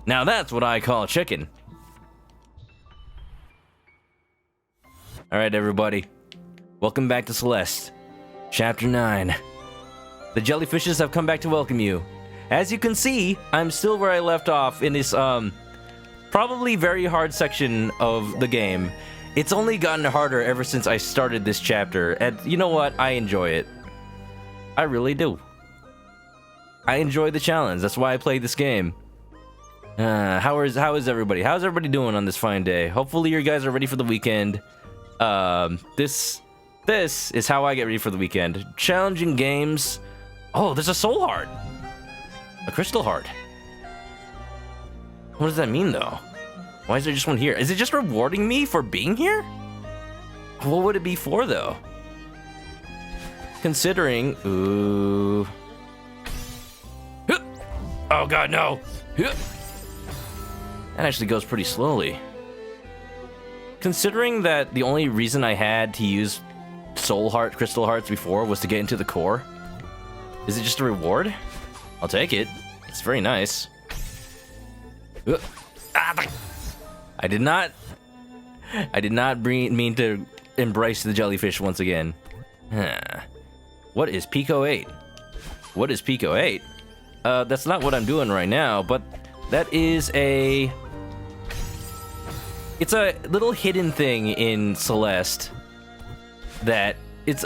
Now that's what I call chicken. Alright, everybody. Welcome back to Celeste. Chapter 9. The jellyfishes have come back to welcome you. As you can see, I'm still where I left off in this, probably very hard section of the game. It's only gotten harder ever since I started this chapter, and you know what? I enjoy it. I really do. I enjoy the challenge. That's why I played this game. How is everybody? How's everybody doing on this fine day? Hopefully you guys are ready for the weekend. This is how I get ready for the weekend. Challenging games. Oh, there's a soul heart. A crystal heart. What does that mean, though? Why is there just one here? Is it just rewarding me for being here? What would it be for, though? Considering... Ooh... Oh god, no! That actually goes pretty slowly. Considering that the only reason I had to use soul heart, crystal hearts before was to get into the core, is it just a reward? I'll take it. It's very nice. I did not mean to embrace the jellyfish once again. What is Pico 8? What is Pico 8? That's not what I'm doing right now, but that is a... It's a little hidden thing in Celeste that it's...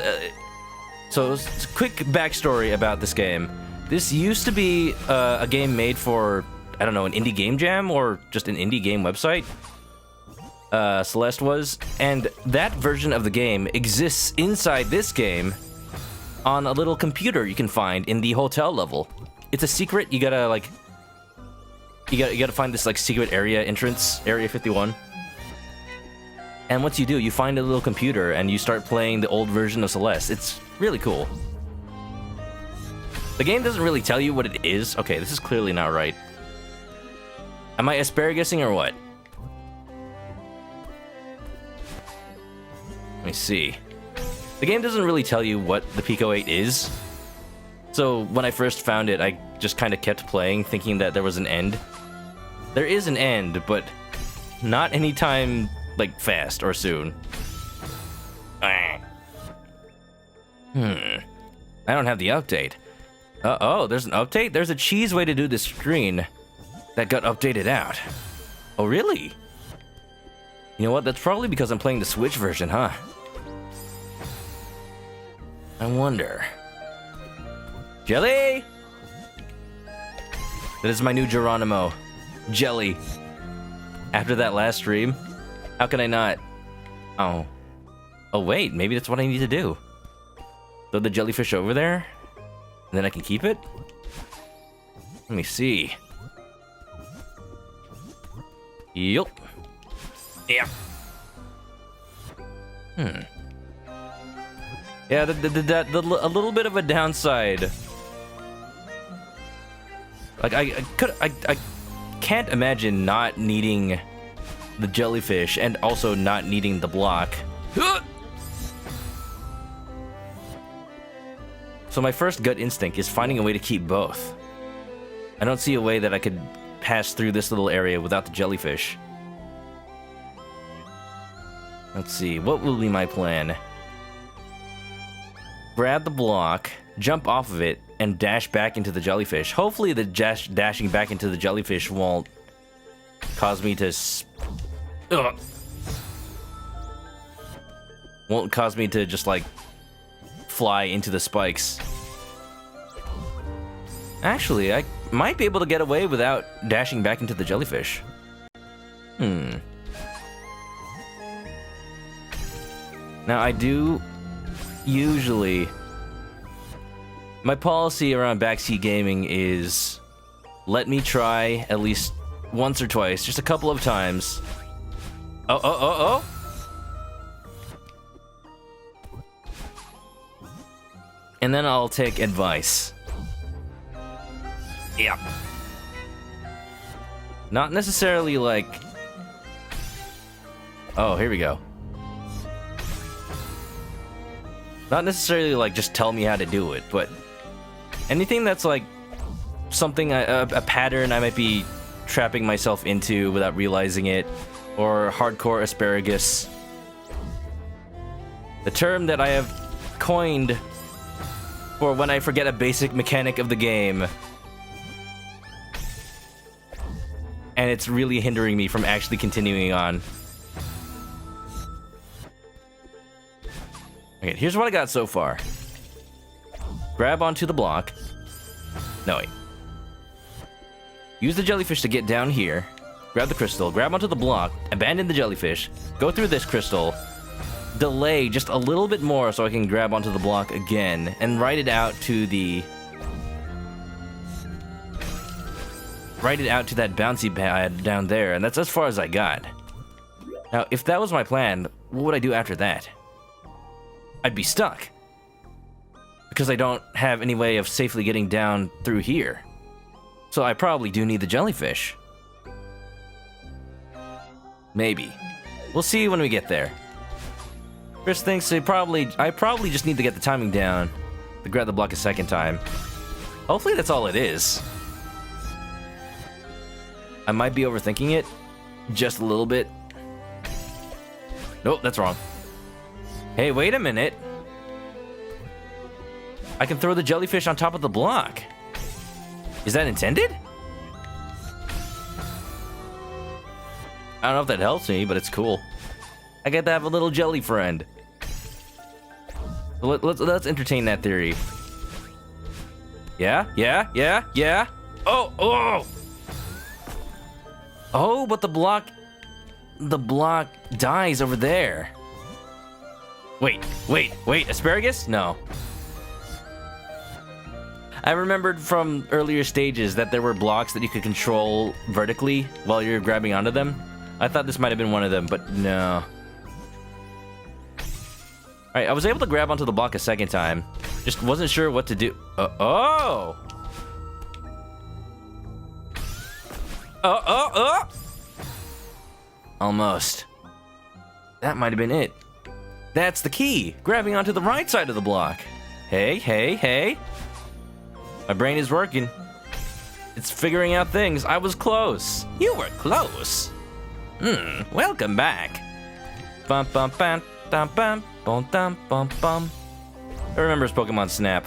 So, quick backstory about this game. This used to be a game made for, I don't know, an indie game jam or just an indie game website. Celeste was, and that version of the game exists inside this game on a little computer you can find in the hotel level. It's a secret. You gotta like, you gotta find this like secret area entrance, Area 51. And once you do, you find a little computer and you start playing the old version of Celeste. It's really cool. The game doesn't really tell you what it is. Okay, this is clearly not right. Am I asparagising or what? Let me see. The game doesn't really tell you what the Pico 8 is. So when I first found it, I just kind of kept playing, thinking that there was an end. There is an end, but not anytime, like, fast or soon. I don't have the update. Oh, there's an update? There's a cheese way to do this screen that got updated out. Oh, really? You know what? That's probably because I'm playing the Switch version, huh? I wonder. Jelly! That is my new Geronimo. Jelly. After that last stream, how can I not? Oh. Oh, wait, maybe that's what I need to do. Throw the jellyfish over there, and then I can keep it? Let me see. Yup. Yeah. Yeah, a little bit of a downside. Like, I can't imagine not needing the jellyfish and also not needing the block. So my first gut instinct is finding a way to keep both. I don't see a way that I could pass through this little area without the jellyfish. Let's see, what will be my plan? Grab the block, jump off of it, and dash back into the jellyfish. Hopefully the dashing back into the jellyfish won't cause me to... Won't cause me to just, like, fly into the spikes. Actually, I might be able to get away without dashing back into the jellyfish. Now, I do usually... My policy around backseat gaming is let me try at least once or twice, just a couple of times. Oh. And then I'll take advice. Yeah. Not necessarily like... Oh, here we go. Not necessarily like just tell me how to do it, but anything that's like something, a pattern I might be trapping myself into without realizing it, or hardcore asparagus. The term that I have coined for when I forget a basic mechanic of the game. And it's really hindering me from actually continuing on. Okay, here's what I got so far. Grab onto the block. No, wait. Use the jellyfish to get down here. Grab the crystal, grab onto the block, abandon the jellyfish, go through this crystal, delay just a little bit more so I can grab onto the block again, and write it out to the... Write it out to that bouncy pad down there, and that's as far as I got. Now, if that was my plan, what would I do after that? I'd be stuck. Because I don't have any way of safely getting down through here. So I probably do need the jellyfish. Maybe. We'll see when we get there. Chris thinks I probably just need to get the timing down to grab the block a second time. Hopefully that's all it is. I might be overthinking it just a little bit. Nope, that's wrong. Hey, wait a minute. I can throw the jellyfish on top of the block. Is that intended? I don't know if that helps me, but it's cool. I get to have a little jelly friend. Let's entertain that theory. Yeah. Oh! Oh, but the block dies over there. Wait, asparagus? No. I remembered from earlier stages that there were blocks that you could control vertically while you're grabbing onto them. I thought this might have been one of them, but no. Alright, I was able to grab onto the block a second time. Just wasn't sure what to do. Oh! Almost. That might have been it. That's the key! Grabbing onto the right side of the block. Hey. My brain is working. It's figuring out things. I was close. You were close. Welcome back. Bum bum bum bum bum bum bum bum bum. I remembers Pokemon Snap.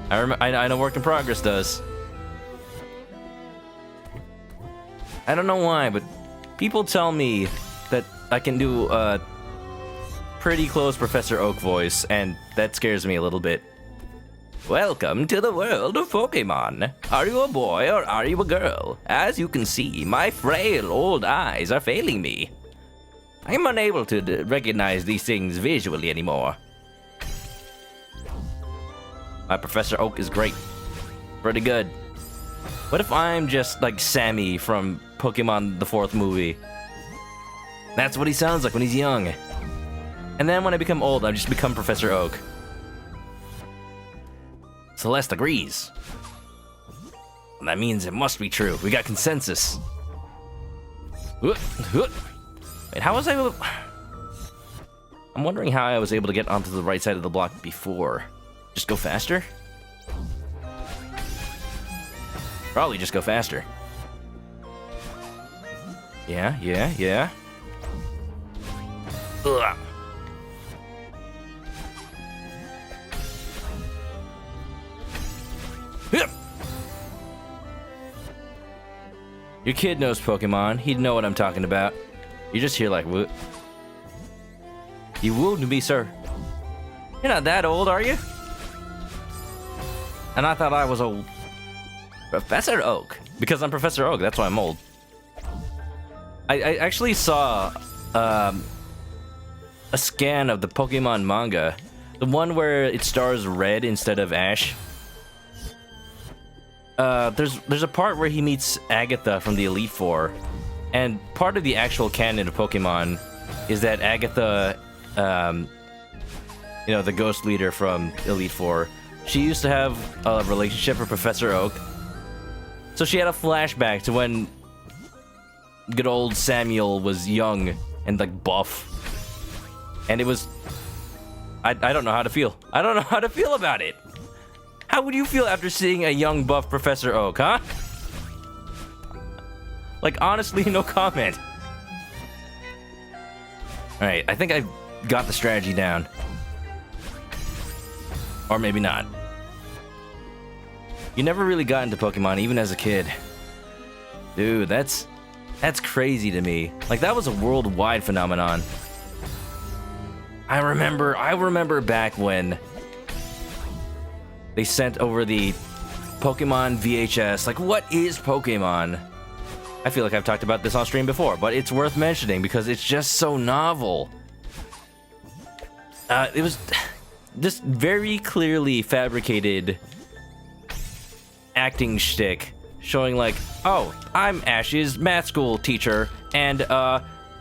I know Work in Progress does. I don't know why, but people tell me that I can do a pretty close Professor Oak voice, and that scares me a little bit. Welcome to the world of Pokemon. Are you a boy or are you a girl? As you can see, my frail old eyes are failing me. I am unable to recognize these things visually anymore. My Professor Oak is great. Pretty good. What if I'm just like Sammy from Pokemon the 4th movie? That's what he sounds like when he's young. And then when I become old, I just become Professor Oak. Celeste agrees. That means it must be true. We got consensus. Wait, how was I able to... I'm wondering how I was able to get onto the right side of the block before. Just go faster? Probably just go faster. Yeah. Ugh. Your kid knows Pokemon. He'd know what I'm talking about. You're just here like, what? You wounded me, sir. You're not that old, are you? And I thought I was old. Professor Oak. Because I'm Professor Oak, that's why I'm old. I actually saw a scan of the Pokemon manga. The one where it stars Red instead of Ash. There's a part where he meets Agatha from the Elite Four, and part of the actual canon of Pokemon is that Agatha, the ghost leader from Elite Four, she used to have a relationship with Professor Oak. So she had a flashback to when good old Samuel was young and like buff, and it was I don't know how to feel. I don't know how to feel about it. How would you feel after seeing a young buff Professor Oak, huh? Like, honestly, no comment. Alright, I think I got the strategy down. Or maybe not. You never really got into Pokemon, even as a kid. Dude, that's crazy to me. Like, that was a worldwide phenomenon. I remember back when they sent over the Pokemon VHS. Like, what is Pokemon? I feel like I've talked about this on stream before, but it's worth mentioning because it's just so novel. It was just very clearly fabricated acting shtick, showing like, oh, I'm Ash's math school teacher, and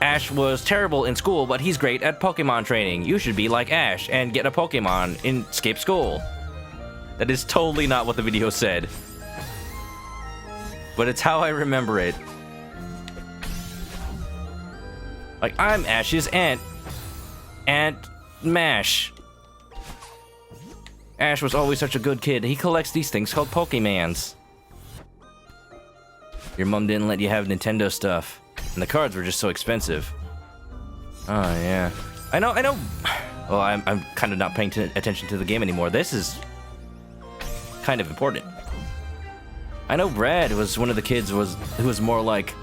Ash was terrible in school, but he's great at Pokemon training. You should be like Ash and get a Pokemon and skip school. That is totally not what the video said, but it's how I remember it. Like, I'm Ash's Aunt Mash. Ash was always such a good kid. He collects these things called Pokemans. Your mom didn't let you have Nintendo stuff, and the cards were just so expensive. Oh, yeah. I know. Well, I'm kind of not paying attention to the game anymore. This is kind of important. I know Brad was one of the kids who was more like,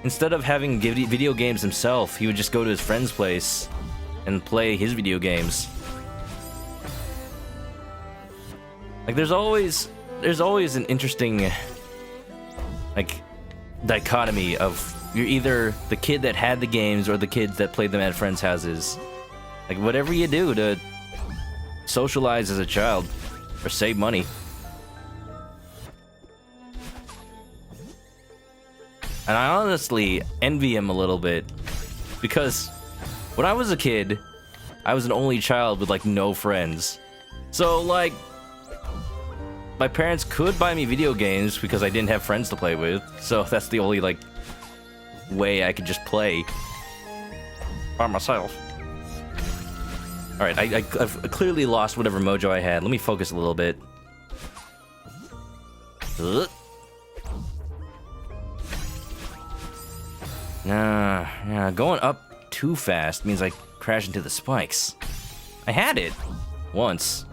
instead of having video games himself, he would just go to his friend's place and play his video games. Like, there's always an interesting, like, dichotomy of you're either the kid that had the games or the kids that played them at friends' houses. Like, whatever you do to socialize as a child or save money. And I honestly envy him a little bit, because when I was a kid, I was an only child with, like, no friends. So, like, my parents could buy me video games because I didn't have friends to play with, so that's the only, like, way I could just play by myself. Alright, I've clearly lost whatever mojo I had. Let me focus a little bit. Going up too fast means I crash into the spikes. I had it once.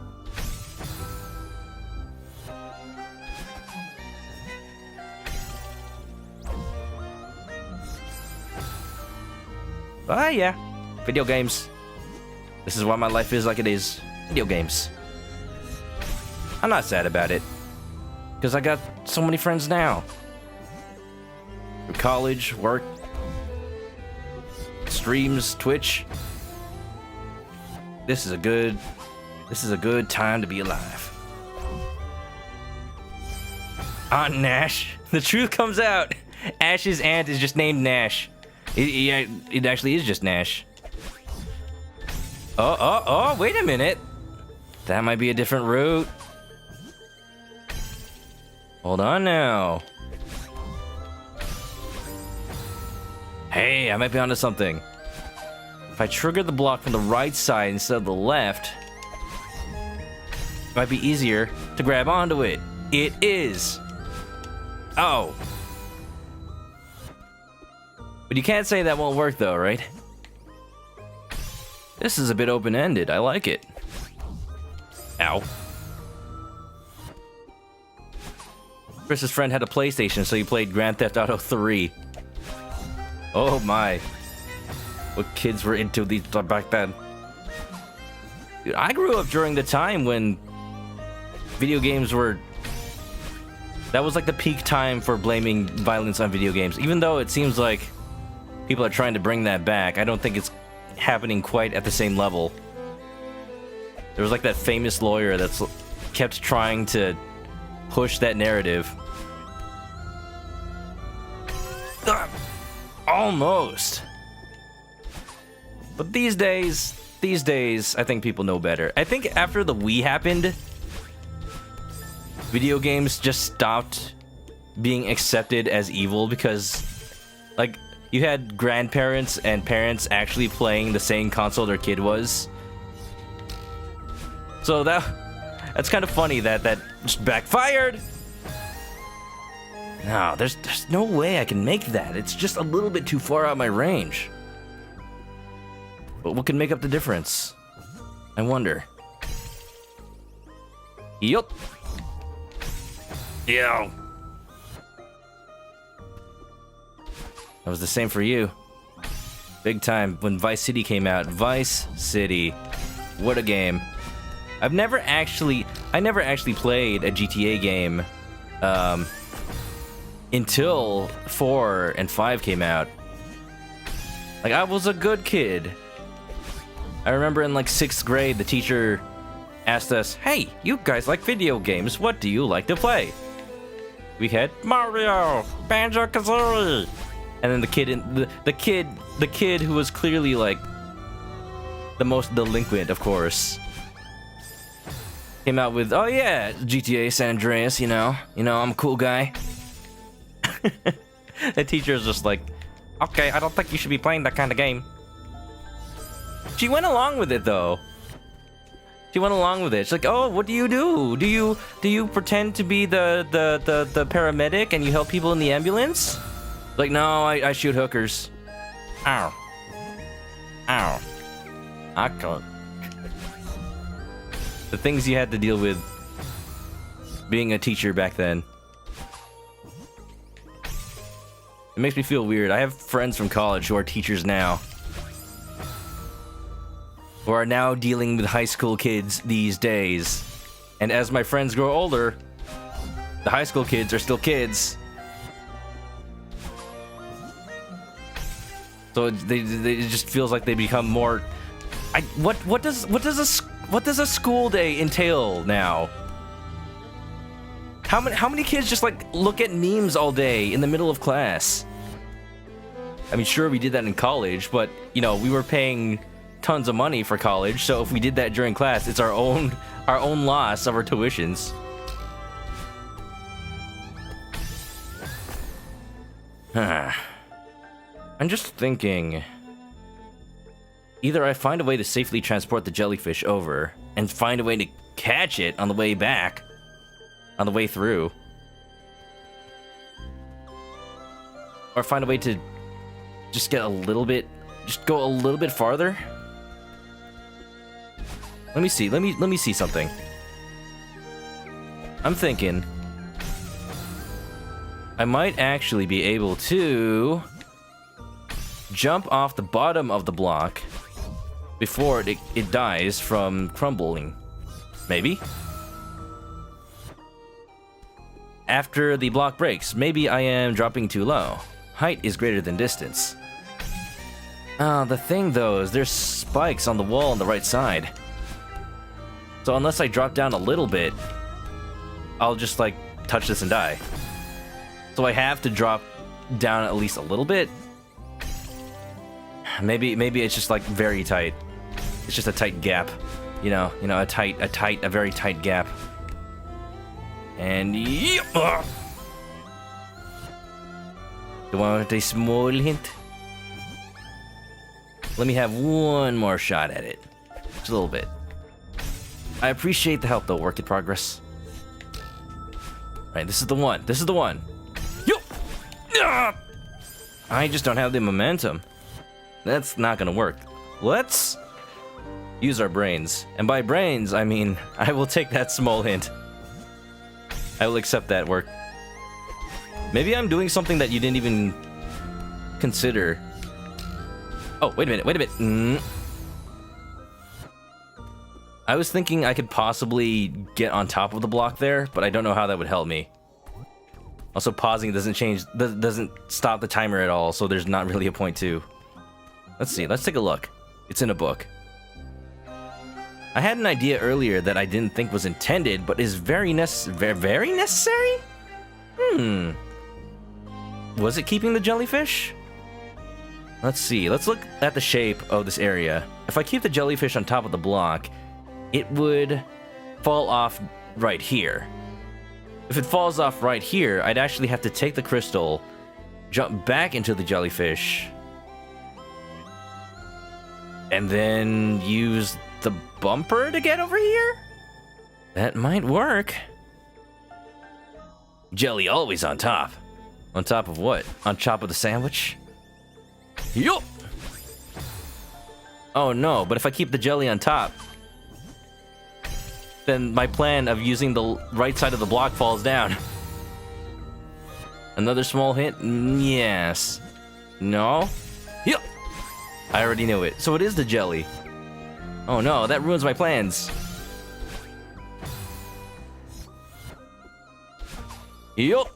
Ah, yeah. Video games. This is why my life is like it is. Video games. I'm not sad about it, because I got so many friends now. Through college, work, streams, Twitch. This is a good time to be alive. Aunt Nash. The truth comes out. Ash's aunt is just named Nash. It actually is just Nash. Oh, wait a minute. That might be a different route. Hold on now. Hey, I might be onto something. If I trigger the block from the right side instead of the left, it might be easier to grab onto it. It is. Oh. But you can't say that won't work though, right? This is a bit open-ended. I like it. Ow. Chris's friend had a PlayStation, so he played Grand Theft Auto 3. Oh my. What kids were into these back then. Dude, I grew up during the time when video games were... That was like the peak time for blaming violence on video games. Even though it seems like people are trying to bring that back, I don't think it's happening quite at the same level. There was like that famous lawyer that's kept trying to push that narrative. Almost. But these days, I think people know better. I think after the Wii happened, video games just stopped being accepted as evil because, like, you had grandparents and parents actually playing the same console their kid was. So that's kind of funny that just backfired. No, there's no way I can make that. It's just a little bit too far out my range. But what can make up the difference? I wonder. Yup. Yeah. That was the same for you. Big time when Vice City came out. Vice City. What a game. I never actually played a GTA game until 4 and 5 came out. Like, I was a good kid. I remember in like 6th grade, the teacher asked us, "Hey, you guys like video games. What do you like to play?" We had Mario, Banjo-Kazooie. And then the kid who was clearly like the most delinquent, of course, came out with, "Oh yeah, GTA San Andreas, you know, I'm a cool guy." The teacher was just like, "Okay, I don't think you should be playing that kind of game." She went along with it though. She went along with it. She's like, "Oh, what do you do? Do you pretend to be the paramedic and you help people in the ambulance?" Like, "No, I shoot hookers." Ow. Ow. I can't. The things you had to deal with being a teacher back then. It makes me feel weird. I have friends from college who are teachers now, who are now dealing with high school kids these days. And as my friends grow older, the high school kids are still kids. So it just feels like they become more. What does a school day entail now? How many kids just like look at memes all day in the middle of class? I mean, sure, we did that in college, but you know, we were paying tons of money for college, so if we did that during class, it's our own loss of our tuitions. I'm just thinking, either I find a way to safely transport the jellyfish over and find a way to catch it on the way back, on the way through, or find a way to just go a little bit farther. Let me see something. I'm thinking I might actually be able to jump off the bottom of the block before it dies from crumbling. Maybe. After the block breaks, maybe I am dropping too low. Height is greater than distance. The thing though is there's spikes on the wall on the right side. So unless I drop down a little bit, I'll just like touch this and die. So I have to drop down at least a little bit. Maybe it's just like very tight. It's just a tight gap, you know, a very tight gap. And do you want a small hint? Let me have one more shot at it, just a little bit. I appreciate the help, though. Work in progress. All right, this is the one. This is the one. I just don't have the momentum. That's not gonna work. Let's use our brains. And by brains, I mean, I will take that small hint. I will accept that work. Maybe I'm doing something that you didn't even consider. Oh, wait a minute. I was thinking I could possibly get on top of the block there, but I don't know how that would help me. Also, pausing doesn't stop the timer at all, so there's not really a point to. Let's see, let's take a look. It's in a book. I had an idea earlier that I didn't think was intended, but is very necessary? Was it keeping the jellyfish? Let's see, let's look at the shape of this area. If I keep the jellyfish on top of the block, it would fall off right here. If it falls off right here, I'd actually have to take the crystal, jump back into the jellyfish, and then use the bumper to get over here? That might work. Jelly always on top. On top of what? On top of the sandwich? Yup! Oh no, but if I keep the jelly on top, then my plan of using the right side of the block falls down. Another small hint? Yes. No? Yup! I already knew it. So it is the jelly. Oh no, that ruins my plans. Yup!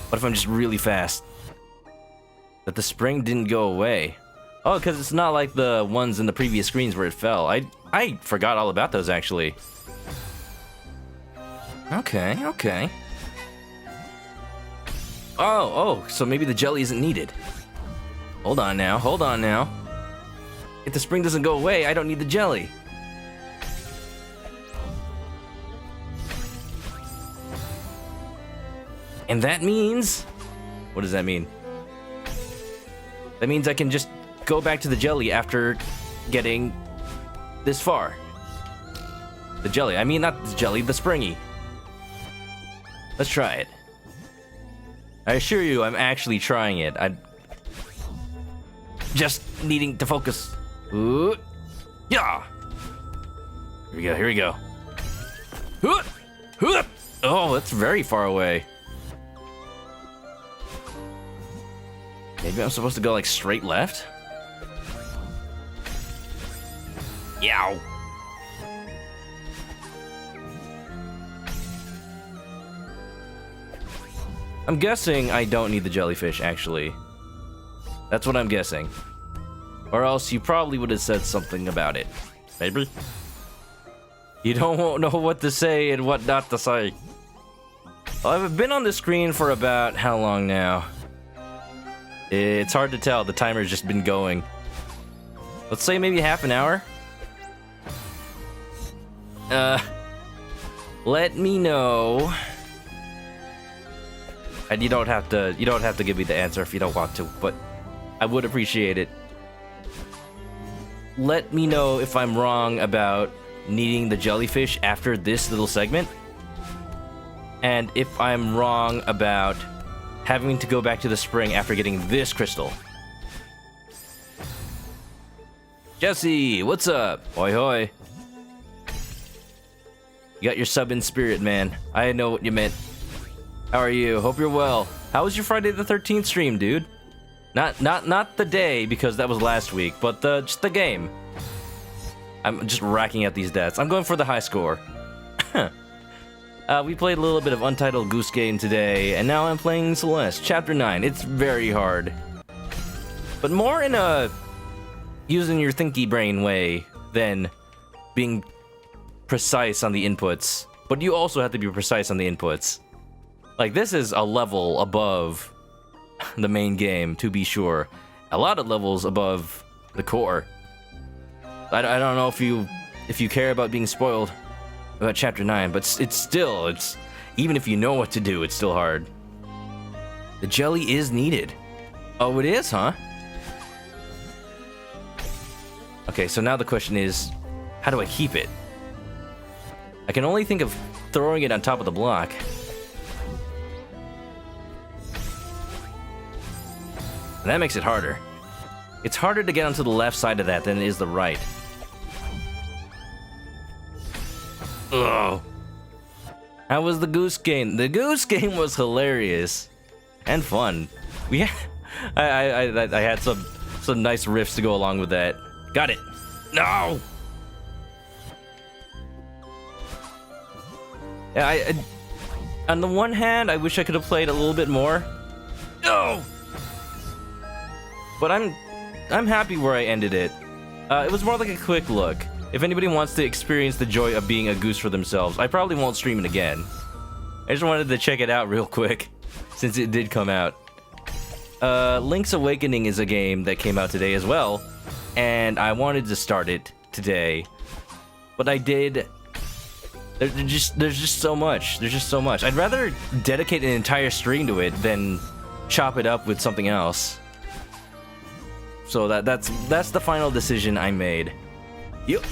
What if I'm just really fast? That the spring didn't go away. Oh, because it's not like the ones in the previous screens where it fell. I forgot all about those, actually. Okay, okay. Oh, so maybe the jelly isn't needed. Hold on now, hold on now. If the spring doesn't go away, I don't need the jelly. And that means... What does that mean? That means I can just go back to the jelly after getting this far. The jelly. I mean, not the jelly, the springy. Let's try it. I assure you, I'm actually trying it. I'm just needing to focus. Ooh. Yeah. Here we go, here we go. Oh, that's very far away. Maybe I'm supposed to go like straight left? Yow. I'm guessing I don't need the jellyfish, actually. That's what I'm guessing. Or else you probably would have said something about it. Maybe? You don't know what to say and what not to say. Well, I've been on the screen for about how long now? It's hard to tell. The timer's just been going. Let's say maybe half an hour. Let me know. And you don't have to give me the answer if you don't want to, but I would appreciate it. Let me know if I'm wrong about needing the jellyfish after this little segment. And if I'm wrong about having to go back to the spring after getting this crystal. Jesse, what's up? Hoi hoi. You got your sub in spirit, man. I know what you meant. How are you? Hope you're well. How was your Friday the 13th stream, dude? Not the day, because that was last week, but just the game. I'm just racking out these deaths. I'm going for the high score. We played a little bit of Untitled Goose Game today, and now I'm playing Celeste, Chapter 9. It's very hard. But more in a using your thinky brain way than being precise on the inputs. But you also have to be precise on the inputs. Like, this is a level above the main game, to be sure. A lot of levels above the core. I don't know if you care about being spoiled about Chapter 9, but it's even if you know what to do, it's still hard. The jelly is needed. Oh, it is, huh? Okay, so now the question is, how do I keep it? I can only think of throwing it on top of the block. And that makes it harder. It's harder to get onto the left side of that than it is the right. Ugh. How was the goose game? The goose game was hilarious and fun. I had some nice riffs to go along with that. Got it. No. Yeah, on the one hand, I wish I could have played a little bit more. No. But I'm happy where I ended it. It was more like a quick look. If anybody wants to experience the joy of being a goose for themselves, I probably won't stream it again. I just wanted to check it out real quick, since it did come out. Link's Awakening is a game that came out today as well, and I wanted to start it today, but I did. There's just so much. There's just so much. I'd rather dedicate an entire stream to it than chop it up with something else. So that's the final decision I made. Yup.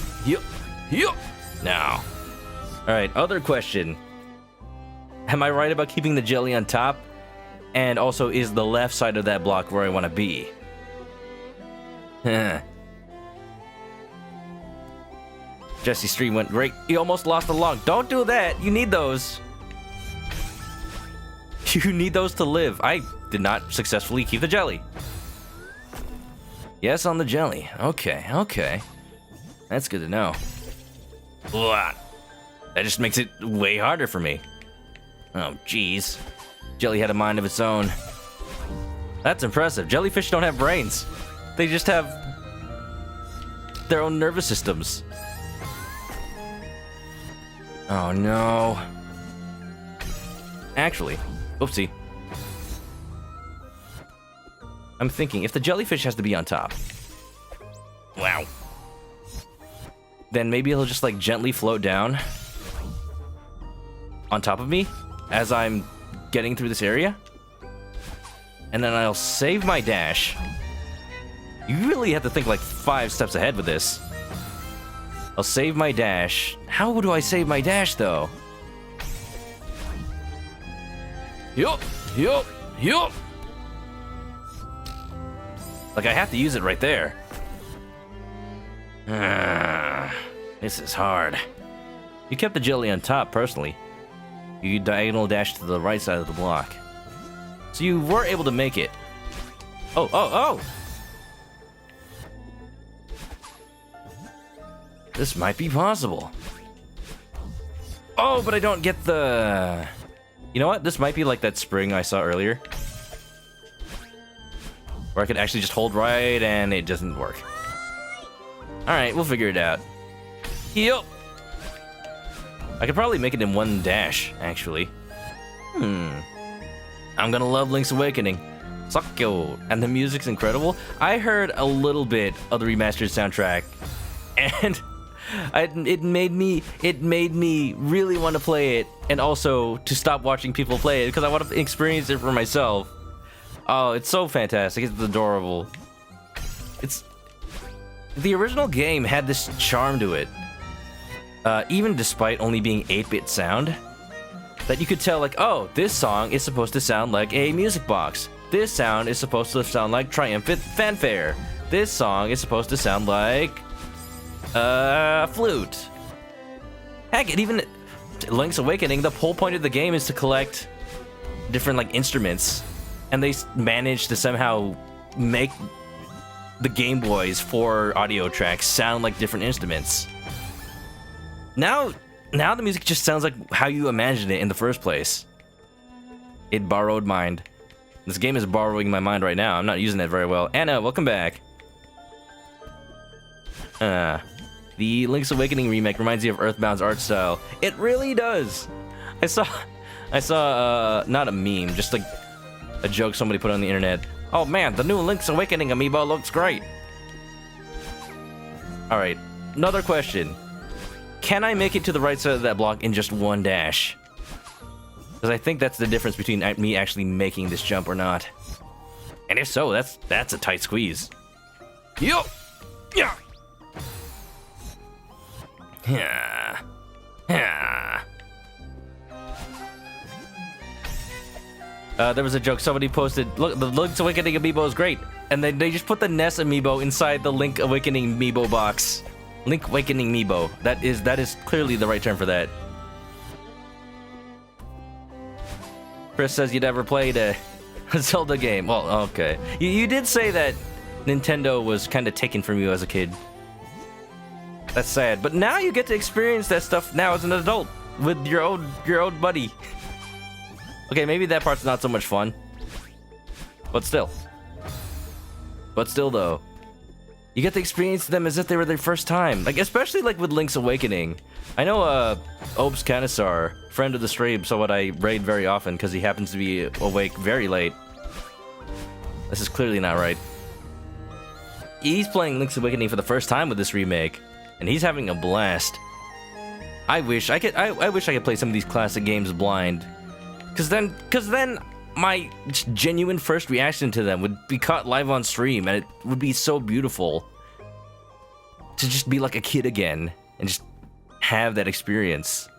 Now. Alright, other question. Am I right about keeping the jelly on top? And also, is the left side of that block where I want to be? Huh. Jesse's stream went great. He almost lost a lung. Don't do that. You need those. You need those to live. I did not successfully keep the jelly. Yes, on the jelly. Okay, okay. That's good to know. Ugh. That just makes it way harder for me. Oh, jeez. Jelly had a mind of its own. That's impressive. Jellyfish don't have brains. They just have their own nervous systems. Oh, no. Actually, oopsie. I'm thinking, if the jellyfish has to be on top, wow, then maybe he'll just like gently float down on top of me as I'm getting through this area, and then I'll save my dash. You really have to think like 5 steps ahead with this. I'll save my dash. How do I save my dash though? Yup, yup, yup. Like, I have to use it right there. This is hard. You kept the jelly on top, personally. You diagonal dash to the right side of the block. So you were able to make it. Oh, oh, oh! This might be possible. Oh, but I don't get the... You know what? This might be like that spring I saw earlier. Where I could actually just hold right and it doesn't work. Alright, we'll figure it out. Yup! I could probably make it in one dash, actually. I'm gonna love Link's Awakening. Sakyo! And the music's incredible. I heard a little bit of the remastered soundtrack, and it made me really want to play it, and also to stop watching people play it, because I want to experience it for myself. Oh, it's so fantastic. It's adorable. The original game had this charm to it. Even despite only being 8-bit sound, that you could tell, like, oh, this song is supposed to sound like a music box. This sound is supposed to sound like triumphant fanfare. This song is supposed to sound like a flute. Heck, it even Link's Awakening, the whole point of the game is to collect different like instruments. And they managed to somehow make the Game Boy's 4 audio tracks sound like different instruments. Now the music just sounds like how you imagined it in the first place. It borrowed mind. This game is borrowing my mind right now. I'm not using it very well. Anna, welcome back. The Link's Awakening remake reminds you of Earthbound's art style. It really does. I saw not a meme, just like a joke somebody put on the internet. Oh man, the new Link's Awakening amiibo looks great. Alright, another question. Can I make it to the right side of that block in just one dash? Because I think that's the difference between me actually making this jump or not. And if so, that's a tight squeeze. Yo! Yeah! Yeah. Yeah. There was a joke somebody posted, look, the Link's Awakening amiibo is great, and then they just put the NES amiibo inside the Link Awakening amiibo box. Link Awakening amiibo. That is clearly the right term for that. Chris says you never played a Zelda game. Well, okay. You did say that Nintendo was kind of taken from you as a kid. That's sad, but now you get to experience that stuff now as an adult with your old buddy. Okay, maybe that part's not so much fun. But still. Though. You get to experience them as if they were their first time. Like, especially like with Link's Awakening. I know, Obes Canisar, friend of the stream, so what I raid very often because he happens to be awake very late. This is clearly not right. He's playing Link's Awakening for the first time with this remake, and he's having a blast. I wish I could play some of these classic games blind. Cause then my genuine first reaction to them would be caught live on stream, and it would be so beautiful to just be like a kid again and just have that experience.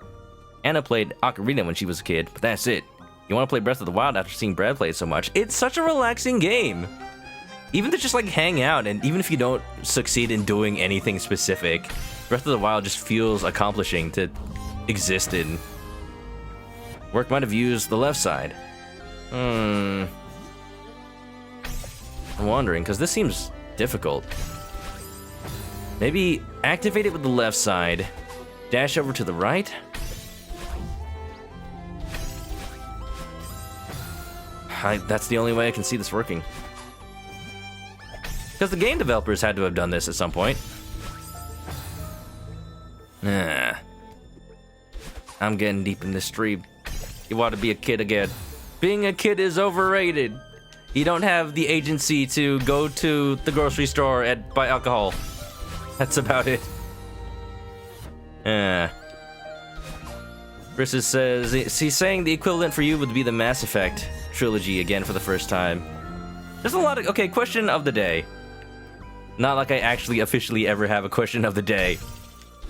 Anna played Ocarina when she was a kid, but that's it. You want to play Breath of the Wild after seeing Brad play it so much? It's such a relaxing game. Even to just like hang out, and even if you don't succeed in doing anything specific, Breath of the Wild just feels accomplishing to exist in. Work might have used the left side. I'm wondering, because this seems difficult. Maybe activate it with the left side, dash over to the right? That's the only way I can see this working. Because the game developers had to have done this at some point. Nah. I'm getting deep in this stream. You want to be a kid again. Being a kid is overrated. You don't have the agency to go to the grocery store and buy alcohol. That's about it. Versus says, he's saying the equivalent for you would be the Mass Effect trilogy again for the first time. There's a lot of... Okay, question of the day. Not like I actually officially ever have a question of the day.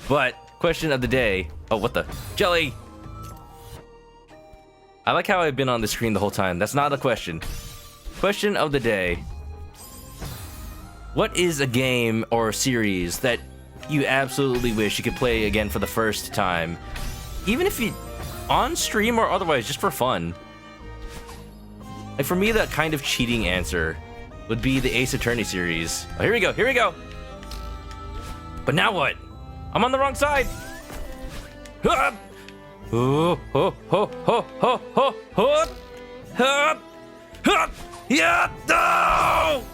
But, question of the day. Oh, what the? Jelly! I like how I've been on the screen the whole time. That's not a question. Question of the day. What is a game or a series that you absolutely wish you could play again for the first time? Even if you... on stream or otherwise, just for fun. Like, for me, that kind of cheating answer would be the Ace Attorney series. Oh, here we go, here we go! But now what? I'm on the wrong side! Ah! Oh, oh, oh, oh, oh, oh, oh, oh, oh, yeah, no!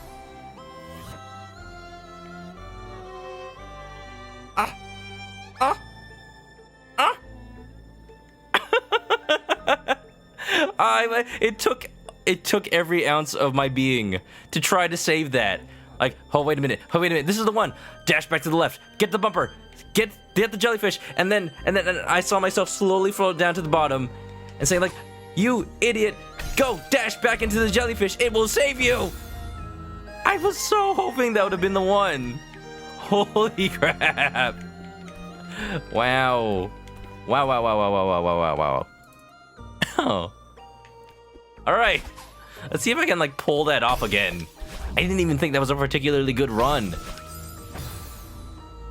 It took every ounce of my being to try to save that. Like, oh wait a minute, this is the one. Dash back to the left, get the bumper, get the jellyfish, and then I saw myself slowly float down to the bottom and saying like, you idiot, go dash back into the jellyfish, it will save you. I was so hoping that would have been the one. Holy crap. Wow. Wow. Oh. Alright. Let's see if I can like pull that off again. I didn't even think that was a particularly good run.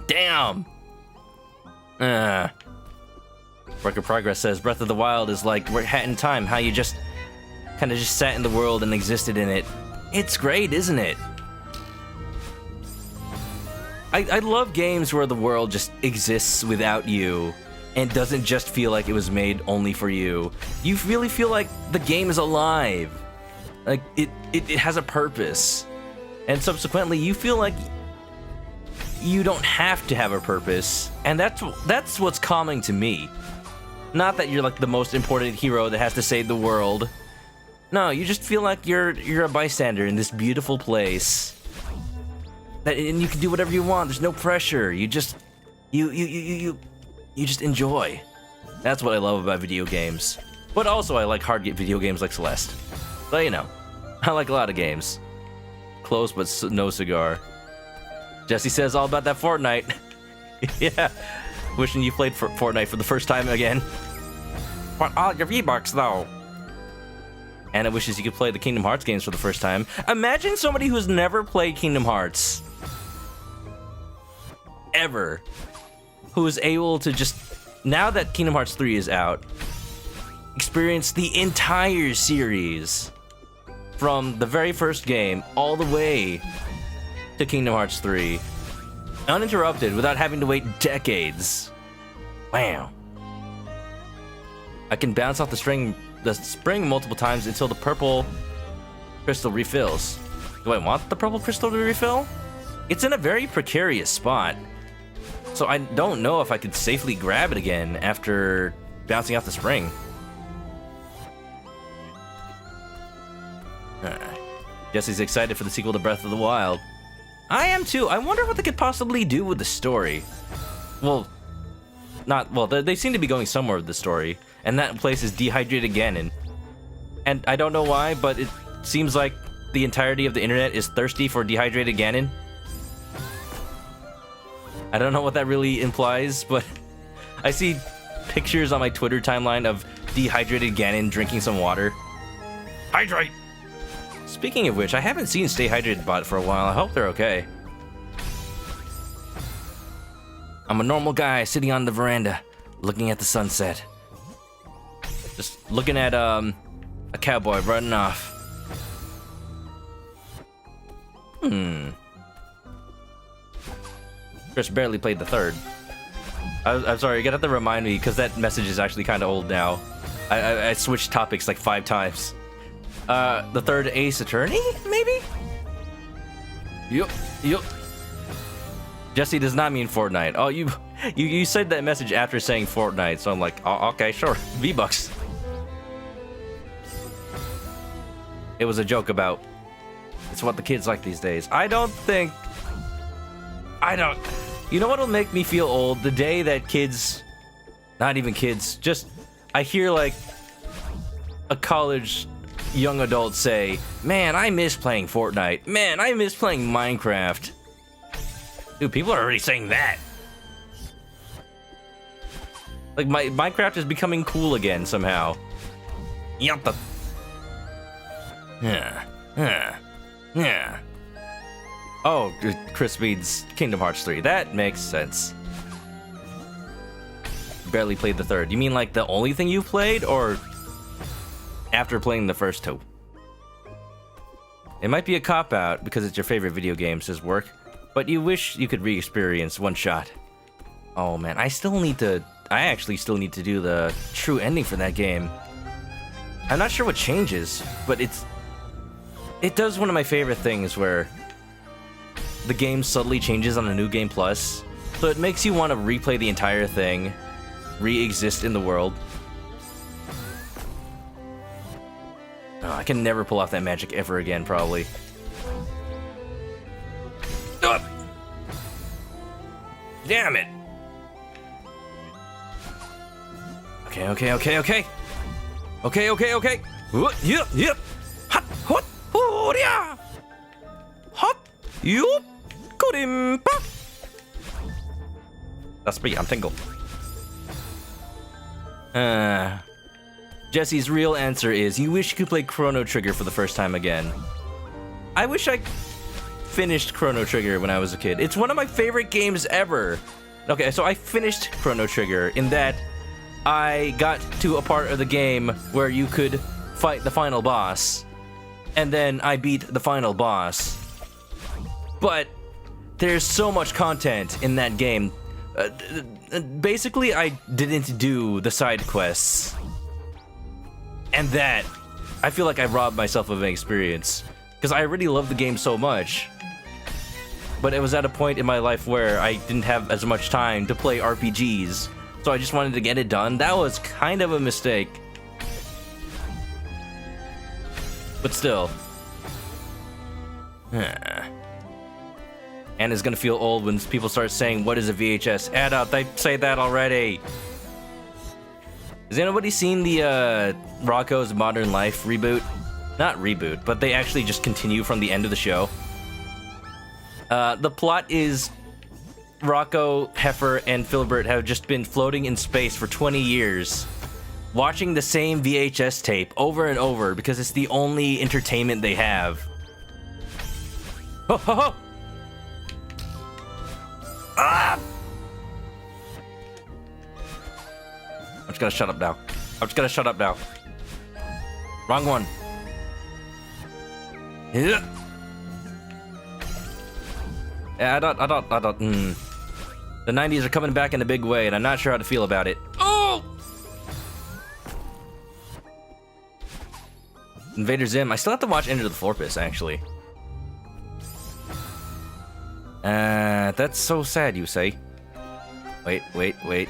Damn. Work in Progress says Breath of the Wild is like Hat in Time, how you just kind of just sat in the world and existed in it. It's great, isn't it? I love games where the world just exists without you and doesn't just feel like it was made only for you. You really feel like the game is alive. Like it has a purpose. And subsequently you feel like you don't have to have a purpose. And that's what's calming to me. Not that you're like the most important hero that has to save the world. No, you just feel like you're a bystander in this beautiful place. And you can do whatever you want. There's no pressure. You just just enjoy. That's what I love about video games. But also I like hard video games like Celeste. But you know, I like a lot of games. Close but no cigar. Jesse says all about that Fortnite. Yeah. Wishing you played Fortnite for the first time again. Want all your V-Bucks though. Anna wishes you could play the Kingdom Hearts games for the first time. Imagine somebody who's never played Kingdom Hearts. Ever. Who is able to just, now that Kingdom Hearts 3 is out, experience the entire series. From the very first game all the way to Kingdom Hearts 3. Uninterrupted without having to wait decades. Wow. I can bounce off the spring multiple times until the purple crystal refills. Do I want the purple crystal to refill? It's in a very precarious spot. So I don't know if I could safely grab it again after bouncing off the spring. Jesse's excited for the sequel to Breath of the Wild. I am too. I wonder what they could possibly do with the story. Well, they seem to be going somewhere with the story. And that place is Dehydrated Ganon. And I don't know why, but it seems like the entirety of the internet is thirsty for Dehydrated Ganon. I don't know what that really implies, but I see pictures on my Twitter timeline of dehydrated Ganon drinking some water. Hydrate! Speaking of which, I haven't seen Stay Hydrated bot for a while. I hope they're okay. I'm a normal guy sitting on the veranda, looking at the sunset. Just looking at a cowboy running off. Chris barely played the third. I'm sorry, you're gonna have to remind me because that message is actually kind of old now. I switched topics like 5 times. The third Ace Attorney, maybe? Yup. Jesse does not mean Fortnite. Oh, you said that message after saying Fortnite, so I'm like, oh, okay, sure, V-Bucks. It was a joke about it's what the kids like these days. You know what'll make me feel old? The day that kids, not even kids, just I hear like a college young adult say, man, I miss playing Fortnite. Man, I miss playing Minecraft. Dude, people are already saying that. Like, Minecraft is becoming cool again somehow. Yatta. Yeah. Oh, Chris means Kingdom Hearts 3. That makes sense. Barely played the third. You mean like the only thing you've played, or after playing the first 2? It might be a cop-out because it's your favorite video game, says Work, but you wish you could re-experience One Shot. Oh man, I actually still need to do the true ending for that game. I'm not sure what changes, but it does one of my favorite things where the game subtly changes on a New Game Plus, so it makes you want to replay the entire thing, re-exist in the world. Oh, I can never pull off that magic ever again, probably. Damn it! Okay. Yep. Hot. Horia. Hot. Yup. Korimpa. That's me. I'm Tingle. Jesse's real answer is you wish you could play Chrono Trigger for the first time again. I wish I finished Chrono Trigger when I was a kid. It's one of my favorite games ever. Okay, so I finished Chrono Trigger in that I got to a part of the game where you could fight the final boss, and then I beat the final boss. But there's so much content in that game. Basically, I didn't do the side quests. And that, I feel like I robbed myself of an experience. Because I already love the game so much. But it was at a point in my life where I didn't have as much time to play RPGs. So I just wanted to get it done. That was kind of a mistake. But still. Anna's gonna feel old when people start saying, what is a VHS? Anna, they say that already. Has anybody seen the Rocko's Modern Life reboot? Not reboot, but they actually just continue from the end of the show. The plot is Rocko, Heifer, and Filbert have just been floating in space for 20 years, watching the same VHS tape over and over because it's the only entertainment they have. Ho ho ho! Ah! I'm just gonna shut up now. Wrong one. Yeah, I don't. The 90s are coming back in a big way, and I'm not sure how to feel about it. Oh! Invader Zim. I still have to watch Enter the Fortress, actually. That's so sad, you say. Wait.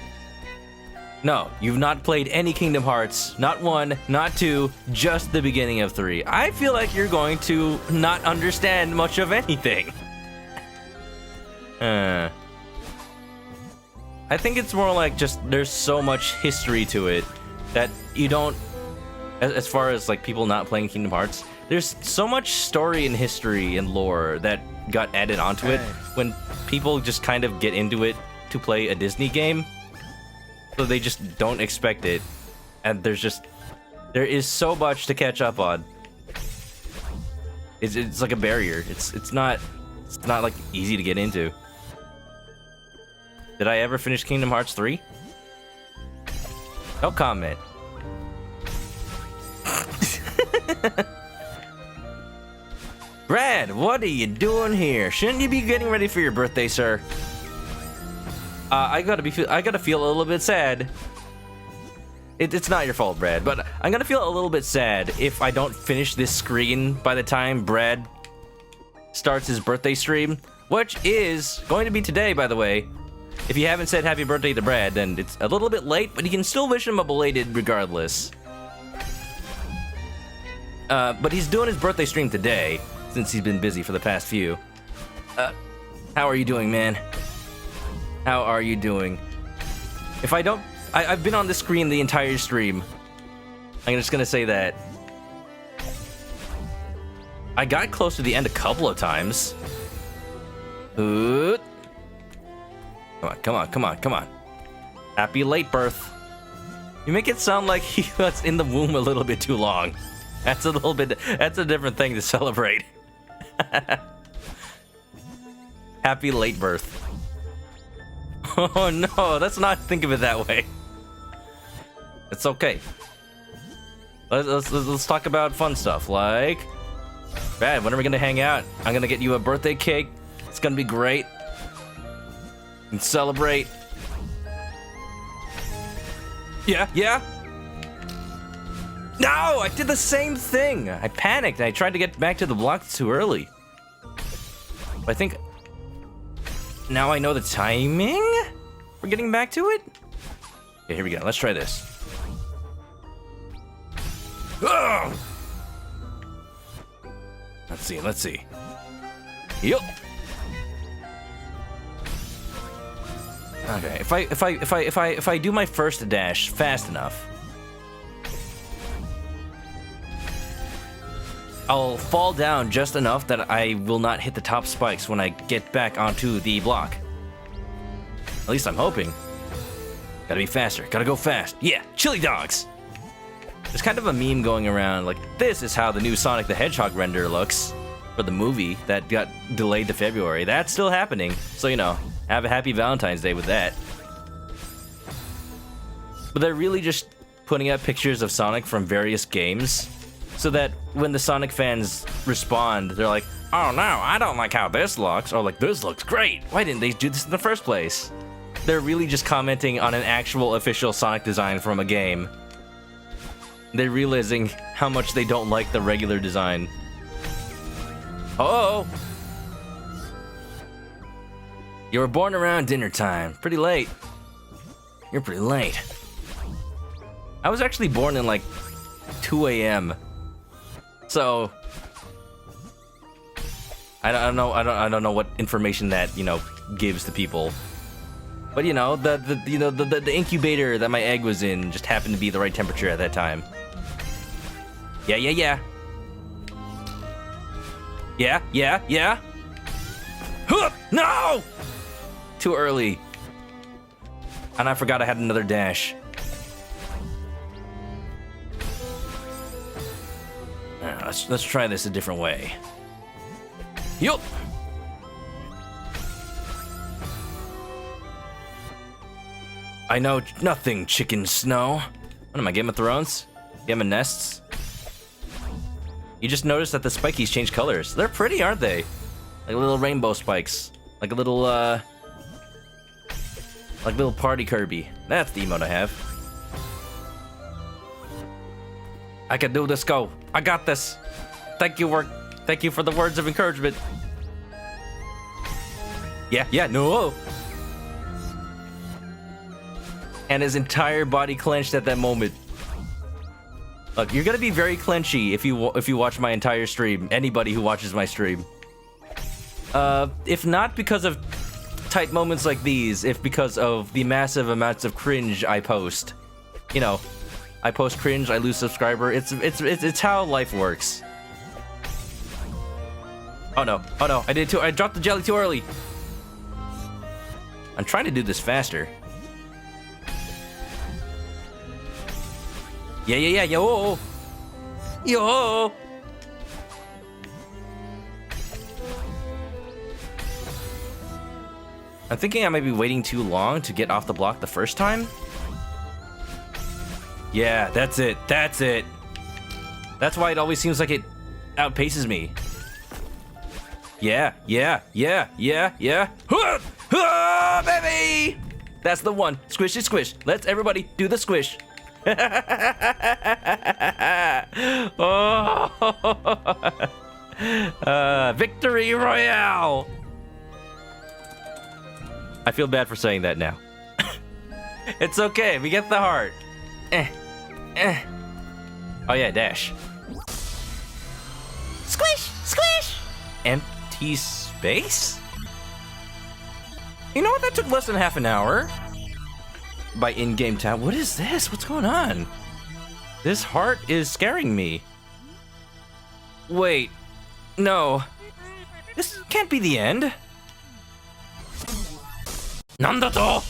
No, you've not played any Kingdom Hearts. Not 1, not 2, just the beginning of 3. I feel like you're going to not understand much of anything. I think it's more like just there's so much history to it that you don't, as far as like people not playing Kingdom Hearts, there's so much story and history and lore that got added onto it when people just kind of get into it to play a Disney game. so they just don't expect it, and there is so much to catch up on. It's like a barrier. It's not like easy to get into. Did I ever finish Kingdom Hearts 3? No comment. Brad, what are you doing here? Shouldn't you be getting ready for your birthday, sir? I gotta feel a little bit sad. It's not your fault, Brad, but I'm gonna feel a little bit sad if I don't finish this screen by the time Brad starts his birthday stream, which is going to be today, by the way. If you haven't said happy birthday to Brad, then it's a little bit late, but you can still wish him a belated regardless. But he's doing his birthday stream today, since he's been busy for the past few. How are you doing, man? How are you doing? If I don't... I've been on the screen the entire stream. I'm just gonna say that. I got close to the end a couple of times. Come on. Happy late birth. You make it sound like he was in the womb a little bit too long. That's a different thing to celebrate. Happy late birth. Oh no, let's not think of it that way. It's okay. Let's talk about fun stuff, like... Brad, when are we gonna hang out? I'm gonna get you a birthday cake. It's gonna be great. And celebrate. Yeah? No, I did the same thing. I panicked. I tried to get back to the block too early. But I think now I know the timing for getting back to it. Okay, here we go. Let's try this. Ugh! Let's see. Yup. Okay, if I do my first dash fast enough, I'll fall down just enough that I will not hit the top spikes when I get back onto the block. At least I'm hoping. Gotta be faster. Gotta go fast. Yeah, chili dogs! There's kind of a meme going around, like, this is how the new Sonic the Hedgehog render looks for the movie that got delayed to February. That's still happening, so, you know, have a happy Valentine's Day with that. But they're really just putting out pictures of Sonic from various games, so that when the Sonic fans respond, they're like, oh no, I don't like how this looks, or like, this looks great. Why didn't they do this in the first place? They're really just commenting on an actual official Sonic design from a game. They're realizing how much they don't like the regular design. Oh! You were born around dinner time. Pretty late. You're pretty late. I was actually born in like 2 a.m. So I don't know what information that, you know, gives to people. But you know, the incubator that my egg was in just happened to be the right temperature at that time. Yeah. Huh! No! Too early. And I forgot I had another dash. Let's try this a different way. Yup. I know nothing, Chicken Snow. What am I, Game of Thrones? Game of Nests? You just noticed that the spikies change colors. They're pretty, aren't they? Like little rainbow spikes. Like a little, like little party Kirby. That's the emote I have. I can do this, go. I got this. Thank you for the words of encouragement. Yeah, no. And his entire body clenched at that moment. Look, you're gonna be very clenchy if you watch my entire stream. Anybody who watches my stream. If not because of tight moments like these, if because of the massive amounts of cringe I post. You know, I post cringe, I lose subscriber. It's how life works. Oh no, I dropped the jelly too early. I'm trying to do this faster. Yeah, yo! Yo! I'm thinking I might be waiting too long to get off the block the first time. Yeah, that's it. That's it. That's why it always seems like it outpaces me. Yeah. Ah, baby! That's the one. Squishy squish. Let's everybody do the squish. Victory Royale! I feel bad for saying that now. It's okay, we get the heart. Oh yeah, dash. Squish! Squish! Empty space? You know what? That took less than half an hour. By in-game time. What is this? What's going on? This heart is scaring me. Wait. No. This can't be the end. Nandato!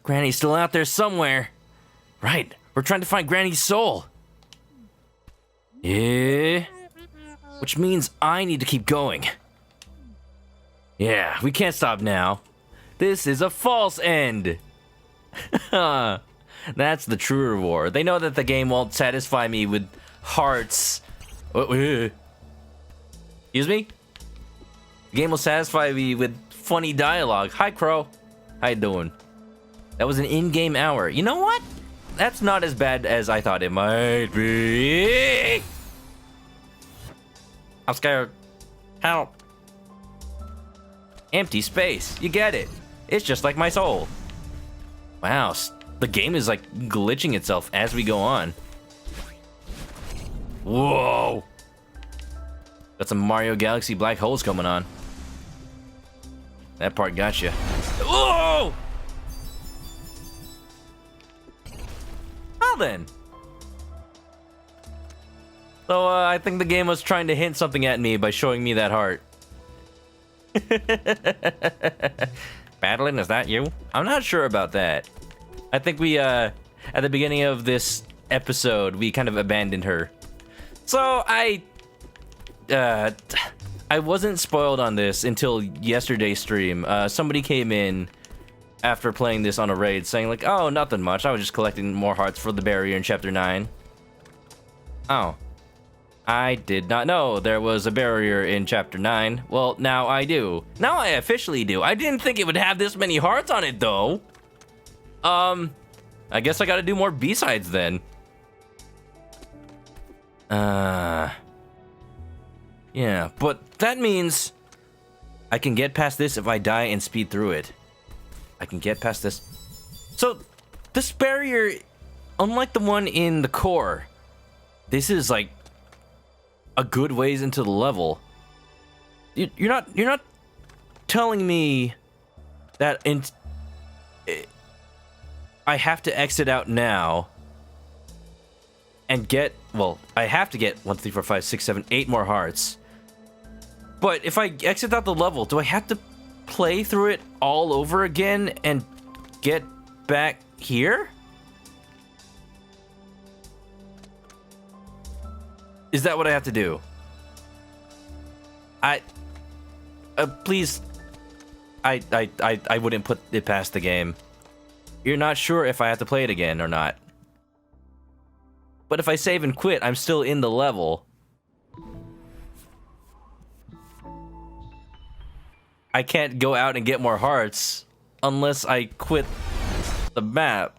Granny's still out there somewhere. Right. We're trying to find Granny's soul. Yeah. Which means I need to keep going. Yeah, we can't stop now. This is a false end. That's the true reward. They know that the game won't satisfy me with hearts. Excuse me? The game will satisfy me with funny dialogue. Hi, Crow. How you doing? That was an in-game hour. You know what? That's not as bad as I thought it might be. I'm scared. Help. Empty space. You get it. It's just like my soul. Wow, the game is like glitching itself as we go on. Whoa. Got some Mario Galaxy black holes coming on. That part got you. Whoa! Well then. So I think the game was trying to hint something at me by showing me that heart. Madeline, is that you? I'm not sure about that. I think we, at the beginning of this episode, we kind of abandoned her. So I wasn't spoiled on this until yesterday's stream. Somebody came in after playing this on a raid saying like, oh, nothing much. I was just collecting more hearts for the barrier in Chapter 9. Oh. I did not know there was a barrier in Chapter 9. Well, now I do. Now I officially do. I didn't think it would have this many hearts on it, though. I guess I gotta do more B-sides then. Yeah, but that means I can get past this if I die and speed through it. I can get past this. So, this barrier, unlike the one in the core, this is like a good ways into the level. You're not telling me that I have to exit out now and get, well, I have to get 1, 2, 3, 4, 5, 6, 7, 8 more hearts. But if I exit out the level, do I have to play through it all over again and get back here? Is that what I have to do? Please. I wouldn't put it past the game. You're not sure if I have to play it again or not. But if I save and quit, I'm still in the level. I can't go out and get more hearts unless I quit the map.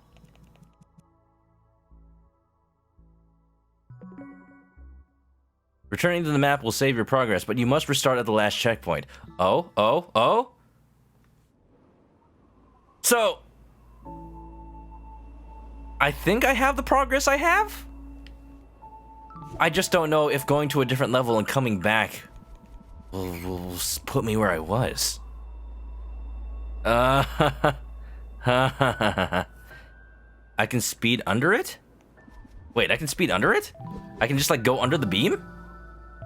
Returning to the map will save your progress, but you must restart at the last checkpoint. Oh? So, I think I have the progress I have? I just don't know if going to a different level and coming back will put me where I was. I can speed under it? Wait, I can speed under it? I can just like go under the beam?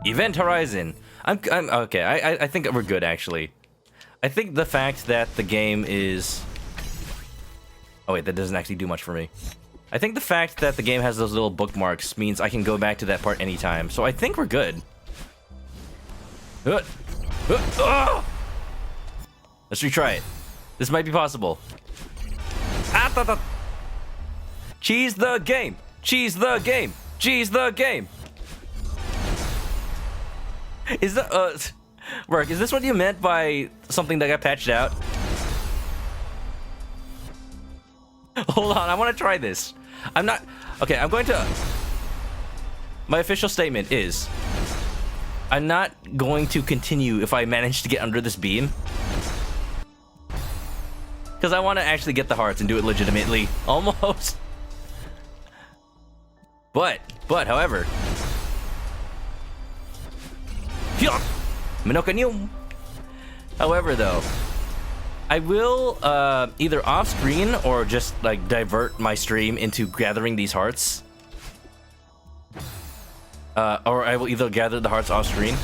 Event Horizon. I'm okay. I think we're good actually. I think the fact that the game is. Oh wait, that doesn't actually do much for me. I think the fact that the game has those little bookmarks means I can go back to that part anytime. So I think we're good. Let's retry it. This might be possible. Cheese the game. Cheese the game. Cheese the game. Is that Work, is this what you meant by something that got patched out? Hold on, I want to try this. I'm not... Okay, I'm going to... My official statement is... I'm not going to continue if I manage to get under this beam. Because I want to actually get the hearts and do it legitimately. Almost. But, however... However, though, I will either off screen or just like divert my stream into gathering these hearts. Or I will either gather the hearts off screen.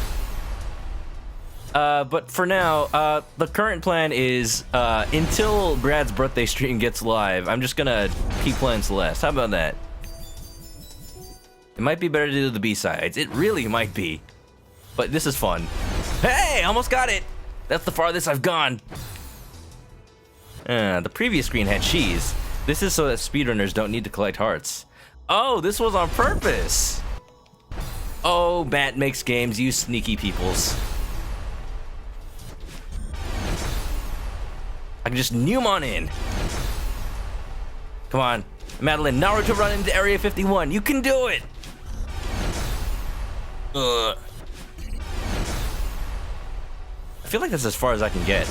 But for now, the current plan is until Brad's birthday stream gets live, I'm just gonna keep playing Celeste. How about that? It might be better to do the B-sides. It really might be. But this is fun. Hey, almost got it. That's the farthest I've gone. The previous screen had cheese. This is so that speedrunners don't need to collect hearts. Oh, this was on purpose. Oh, Bat makes games, you sneaky peoples. I can just noom on in. Come on, Madeline, Naruto run into Area 51. You can do it. I feel like that's as far as I can get.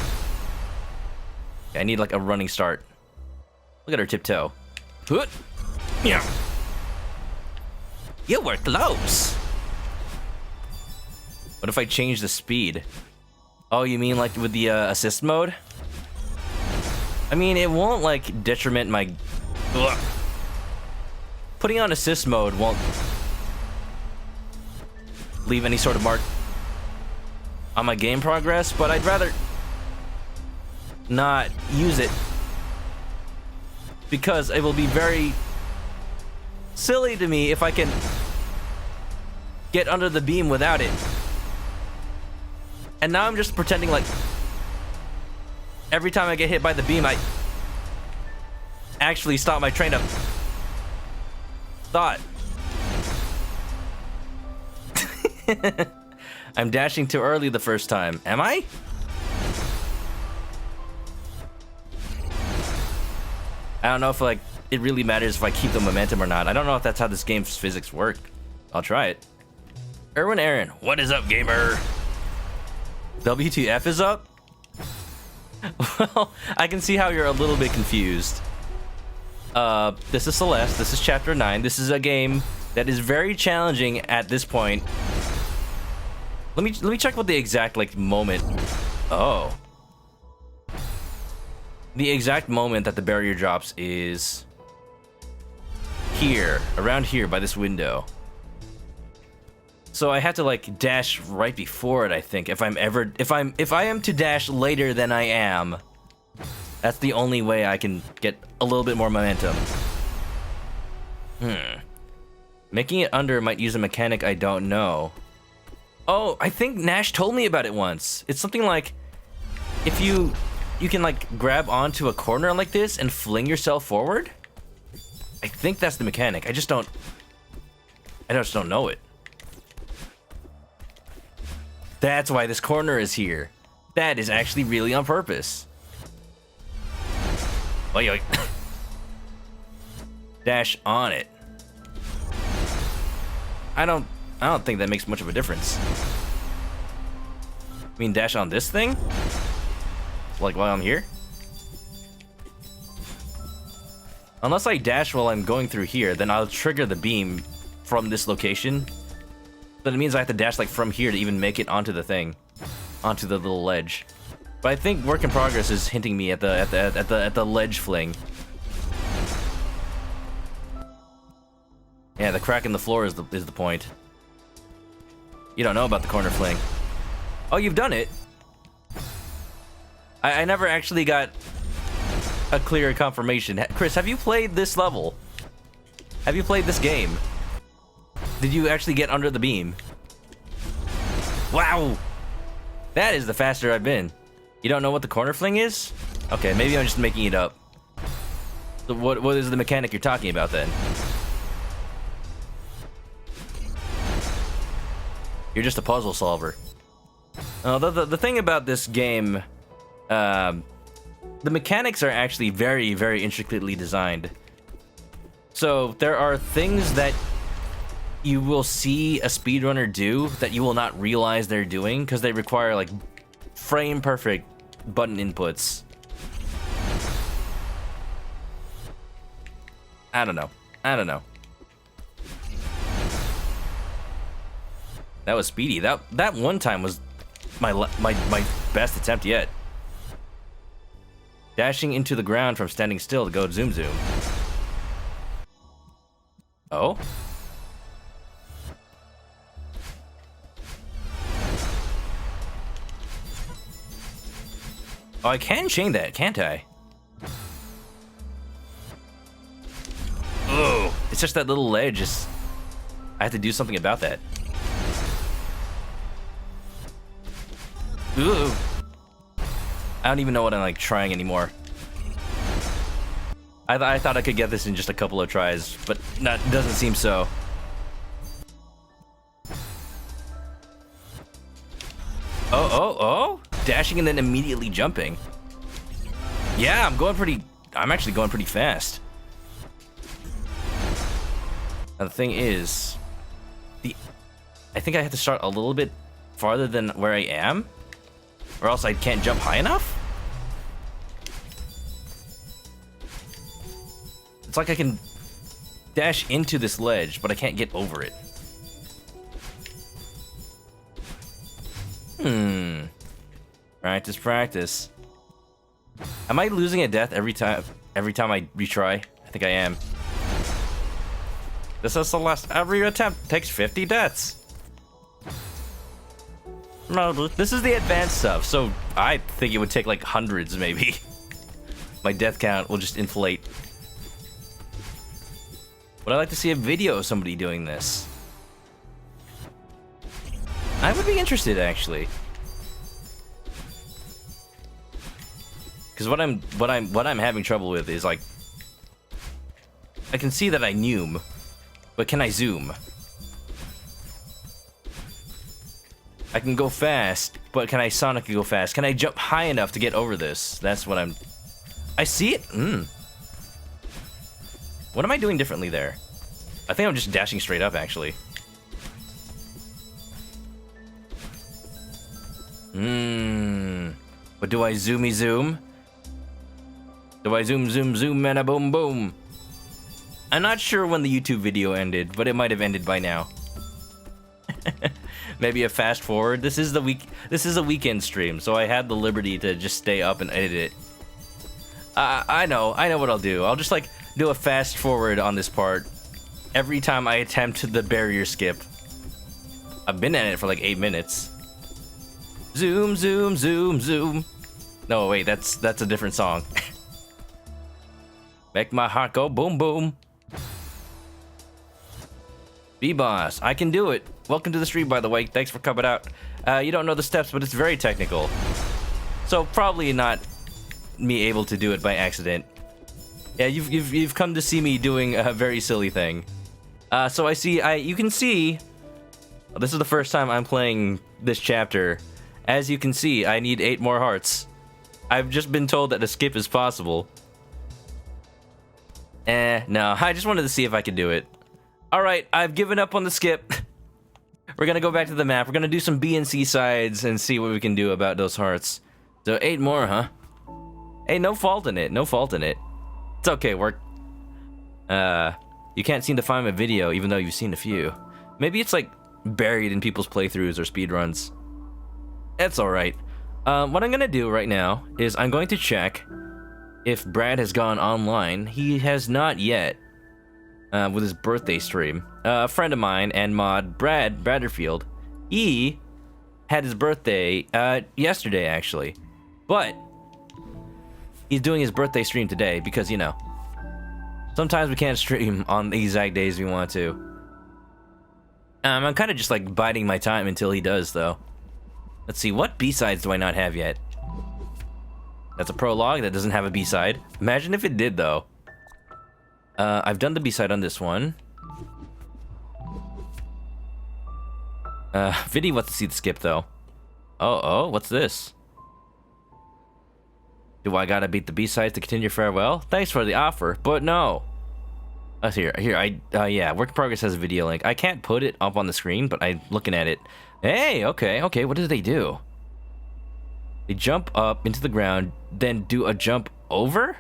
Okay, I need like a running start. Look at her tiptoe. Yeah. You were close. What if I change the speed? Oh, you mean like with the assist mode? I mean, it won't like detriment my... Ugh. Putting on assist mode won't leave any sort of mark on my game progress, but I'd rather not use it because it will be very silly to me if I can get under the beam without it. And now I'm just pretending like every time I get hit by the beam, I actually stop my train of thought. I'm dashing too early the first time. Am I? I don't know if like it really matters if I keep the momentum or not. I don't know if that's how this game's physics work. I'll try it. Erwin Aaron, what is up, gamer? WTF is up? Well, I can see how you're a little bit confused. This is Celeste. This is Chapter 9. This is a game that is very challenging at this point. Let me check what the exact like moment. Oh. The exact moment that the barrier drops is here, around here by this window. So I have to like dash right before it, I think. If I am to dash later than I am, that's the only way I can get a little bit more momentum. Making it under might use a mechanic I don't know. Oh, I think Nash told me about it once. It's something like if you can like grab onto a corner like this and fling yourself forward. I think that's the mechanic. I just don't know it. That's why this corner is here. That is actually really on purpose. Oy, oy. Dash on it. I don't think that makes much of a difference. I mean, dash on this thing? Like while I'm here? Unless I dash while I'm going through here, then I'll trigger the beam from this location. But it means I have to dash like from here to even make it onto the thing. Onto the little ledge. But I think work in progress is hinting me at the ledge fling. Yeah, the crack in the floor is the point. You don't know about the corner fling. Oh, you've done it? I never actually got a clear confirmation. Chris, have you played this level? Have you played this game? Did you actually get under the beam? Wow! That is the faster I've been. You don't know what the corner fling is? Okay, maybe I'm just making it up. So what is the mechanic you're talking about then? You're just a puzzle solver. The thing about this game, the mechanics are actually very, very intricately designed. So there are things that you will see a speedrunner do that you will not realize they're doing because they require like frame perfect button inputs. I don't know. That was speedy. That one time was my best attempt yet. Dashing into the ground from standing still to go zoom zoom. Oh? Oh, I can chain that, can't I? Oh, it's just that little ledge. I have to do something about that. Ooh. I don't even know what I'm like trying anymore. I thought I could get this in just a couple of tries, but doesn't seem so. Oh! Dashing and then immediately jumping. Yeah, I'm actually going pretty fast. Now the thing is, I think I have to start a little bit farther than where I am, or else I can't jump high enough. It's like I can dash into this ledge, but I can't get over it. Practice. Am I losing a death every time I retry? I think I am. This is Celeste. Every attempt takes 50 deaths. This is the advanced stuff, so I think it would take like hundreds maybe. My death count will just inflate. Would I like to see a video of somebody doing this? I would be interested actually. Because what I'm having trouble with is like, I can see that I noom, but can I zoom? I can go fast, but can I sonically go fast? Can I jump high enough to get over this? That's what I see it. What am I doing differently there? I think I'm just dashing straight up actually. But do I zoomy zoom? Do I zoom and a boom boom? I'm not sure when the YouTube video ended, but it might have ended by now. Maybe a fast forward. This is a weekend stream, so I had the liberty to just stay up and edit it. I know what I'll do. I'll just like do a fast forward on this part every time I attempt the barrier skip. I've been at it for like 8 minutes. Zoom, zoom, zoom, zoom. No, wait, that's a different song. Make my heart go boom, boom. B-Boss, I can do it. Welcome to the stream, by the way. Thanks for coming out. You don't know the steps, but it's very technical. So probably not me able to do it by accident. Yeah, you've come to see me doing a very silly thing. So you can see, this is the first time I'm playing this chapter. As you can see, I need 8 more hearts. I've just been told that a skip is possible. No, I just wanted to see if I could do it. Alright, I've given up on the skip. We're gonna go back to the map. We're gonna do some B and C sides and see what we can do about those hearts. So 8 more, huh? Hey, no fault in it. It's okay, work. You can't seem to find my video even though you've seen a few. Maybe it's like buried in people's playthroughs or speedruns. That's alright. What I'm gonna do right now is I'm going to check if Brad has gone online. He has not yet, with his birthday stream. A friend of mine and mod, Brad Bradderfield, he had his birthday yesterday actually, but he's doing his birthday stream today because, you know, Sometimes we can't stream on the exact days we want to. I'm kind of just like biding my time until he does, though. Let's see, what B-sides do I not have yet? That's a prologue that doesn't have a B-side. Imagine if it did, though. I've done the B-side on this one. Vinny wants to see the skip, though. Oh, what's this? Do I gotta beat the B-sides to continue farewell? Thanks for the offer, but no. Here, yeah, Work in Progress has a video link. I can't put it up on the screen, but I'm looking at it. Hey, okay, what did they do? They jump up into the ground, then do a jump over?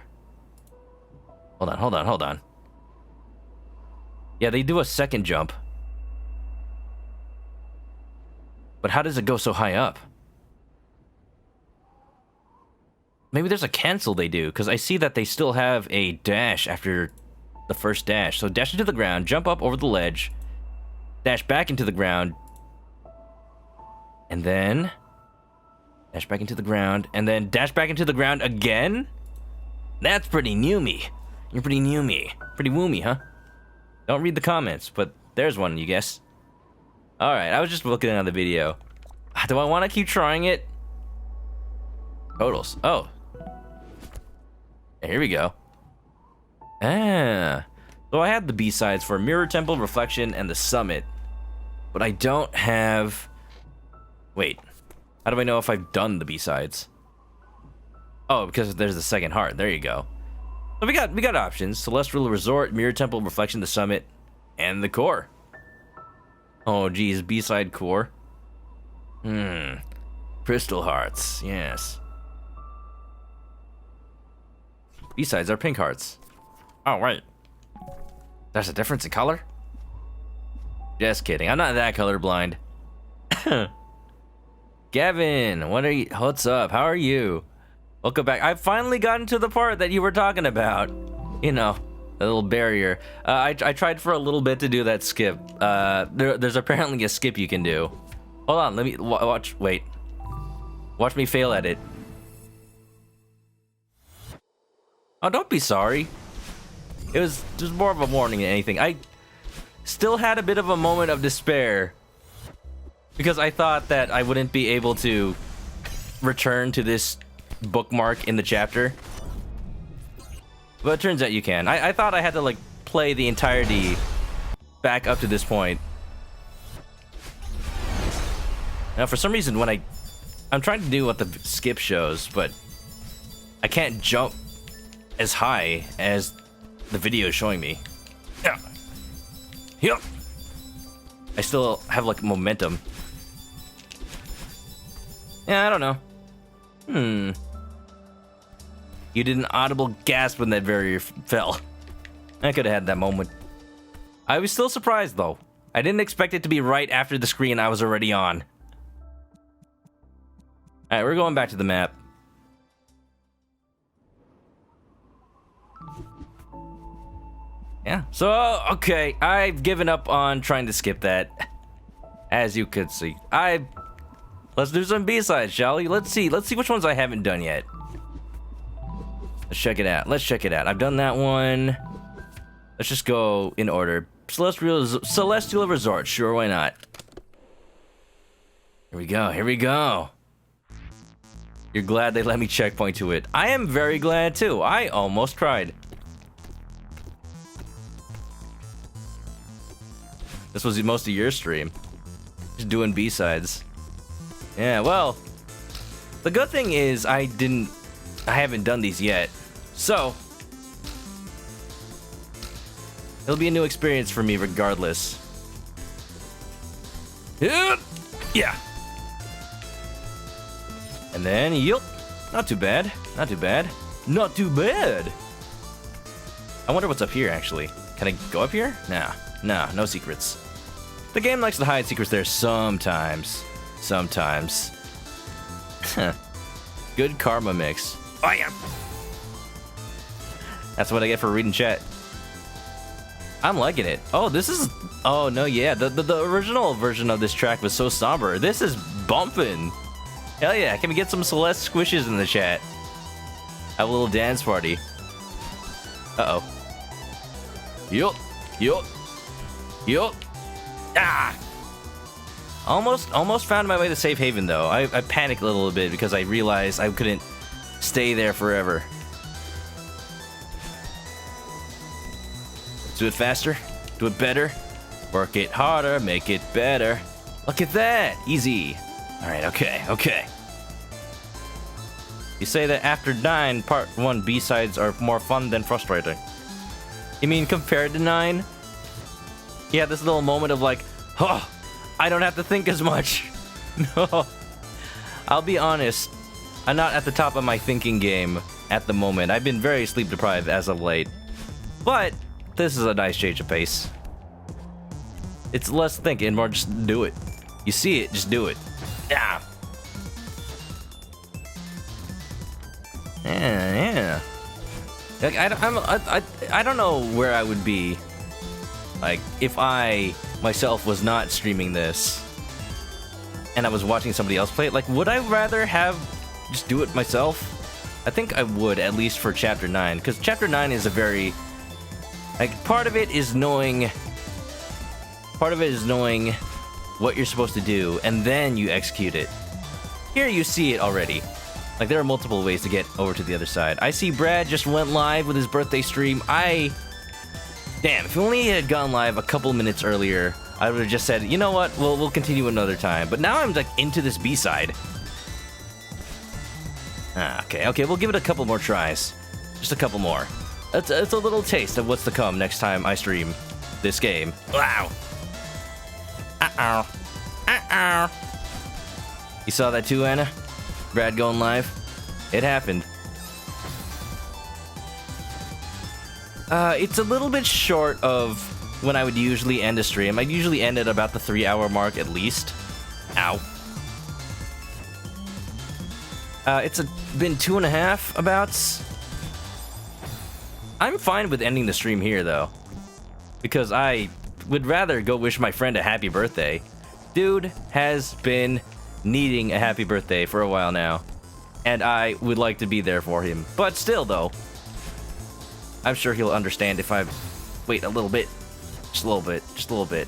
Hold on. Yeah, they do a second jump. But how does it go so high up? Maybe there's a cancel they do, because I see that they still have a dash after the first dash. So dash into the ground, jump up over the ledge, dash back into the ground, and then dash back into the ground, and then dash back into the ground again? That's pretty new-me. You're pretty new-me. Pretty woo-me, huh? Don't read the comments, but there's one, you guess. Alright, I was just looking at the video. Do I want to keep trying it? Totals. Oh. Here we go. So I had the B-sides for Mirror Temple, Reflection, and the Summit. But I don't have... Wait. How do I know if I've done the B-sides? Oh, because there's the second heart. There you go. So we got options. Celestial Resort, Mirror Temple, Reflection, the Summit, and the Core. Oh, geez. B-side Core. Crystal Hearts. Yes. B-sides are pink hearts. Oh, wait. There's a difference in color? Just kidding. I'm not that colorblind. Gavin, what's up? How are you? Welcome back. I've finally gotten to the part that you were talking about. You know, the little barrier. I tried for a little bit to do that skip. There's apparently a skip you can do. Hold on, let me watch. Wait. Watch me fail at it. Oh, don't be sorry. It was just more of a warning than anything. I still had a bit of a moment of despair because I thought that I wouldn't be able to return to this bookmark in the chapter. But it turns out you can. I thought I had to like play the entirety back up to this point. Now for some reason when I'm trying to do what the skip shows, but I can't jump as high as the video is showing me. Yeah. I still have like momentum. Yeah, I don't know. You did an audible gasp when that barrier fell. I could have had that moment. I was still surprised though. I didn't expect it to be right after the screen I was already on. Alright, we're going back to the map. Yeah, so, okay, I've given up on trying to skip that. As you could see. Let's do some B-sides, shall we? Let's see which ones I haven't done yet. Let's check it out. I've done that one. Let's just go in order. Celestial Resort, sure, why not? Here we go. You're glad they let me checkpoint to it. I am very glad, too. I almost cried. This was most of your stream. Just doing B-sides. Yeah, well, the good thing is I haven't done these yet. So, it'll be a new experience for me regardless. Yeah. And then, yup. Not too bad. I wonder what's up here, actually. Can I go up here? Nah, no secrets. The game likes to hide secrets there sometimes. Good karma mix. Oh yeah. That's what I get for reading chat. I'm liking it. Oh, this is... Oh, no, yeah. The original version of this track was so somber. This is bumping. Hell yeah. Can we get some Celeste squishes in the chat? Have a little dance party. Uh-oh. Yup. Yup. Yup. Ah! Almost found my way to safe haven, though. I panicked a little bit because I realized I couldn't stay there forever. Do it faster. Do it better. Work it harder. Make it better. Look at that. Easy. Alright, okay. You say that after 9, Part 1 B-sides are more fun than frustrating. You mean compared to 9? You had this little moment of like, oh, I don't have to think as much. No. I'll be honest, I'm not at the top of my thinking game at the moment. I've been very sleep deprived as of late. But this is a nice change of pace. It's less thinking, more just do it. You see it, just do it. Yeah. Yeah. Like I don't know where I would be, like, if I myself was not streaming this and I was watching somebody else play it. Like, would I rather have just do it myself? I think I would, at least for Chapter 9, because Chapter 9 is a very, like, part of it is knowing what you're supposed to do, and then you execute it. Here you see it already. Like, there are multiple ways to get over to the other side. I see Brad just went live with his birthday stream. Damn, if only he had gone live a couple minutes earlier, I would have just said, you know what, we'll continue another time. But now I'm, like, into this B-side. Okay, we'll give it a couple more tries. Just a couple more. It's a little taste of what's to come next time I stream this game. Wow. Uh-oh. You saw that too, Anna? Brad going live? It happened. It's a little bit short of when I would usually end a stream. I'd usually end at about the 3-hour mark at least. Ow. It's been 2.5 abouts. I'm fine with ending the stream here, though, because I would rather go wish my friend a happy birthday. Dude has been needing a happy birthday for a while now, and I would like to be there for him. But still, though, I'm sure he'll understand if I wait a little bit. Just a little bit.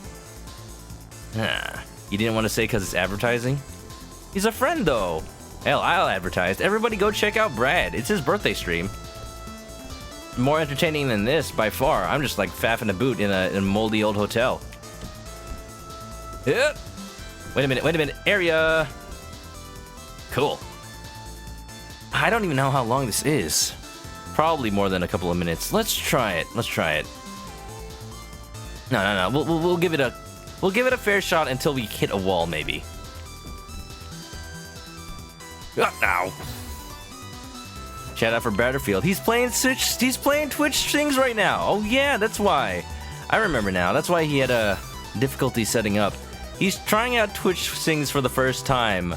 You didn't want to say because it's advertising? He's a friend, though. Hell, I'll advertise. Everybody go check out Brad. It's his birthday stream. More entertaining than this, by far. I'm just like faffing a boot in a moldy old hotel. Yep. Wait a minute. Area. Cool. I don't even know how long this is. Probably more than a couple of minutes. Let's try it. No. We'll give it a fair shot until we hit a wall, maybe. Ow. Shout out for Battlefield. He's playing Twitch things right now. Oh yeah, that's why. I remember now. That's why he had a difficulty setting up. He's trying out Twitch things for the first time,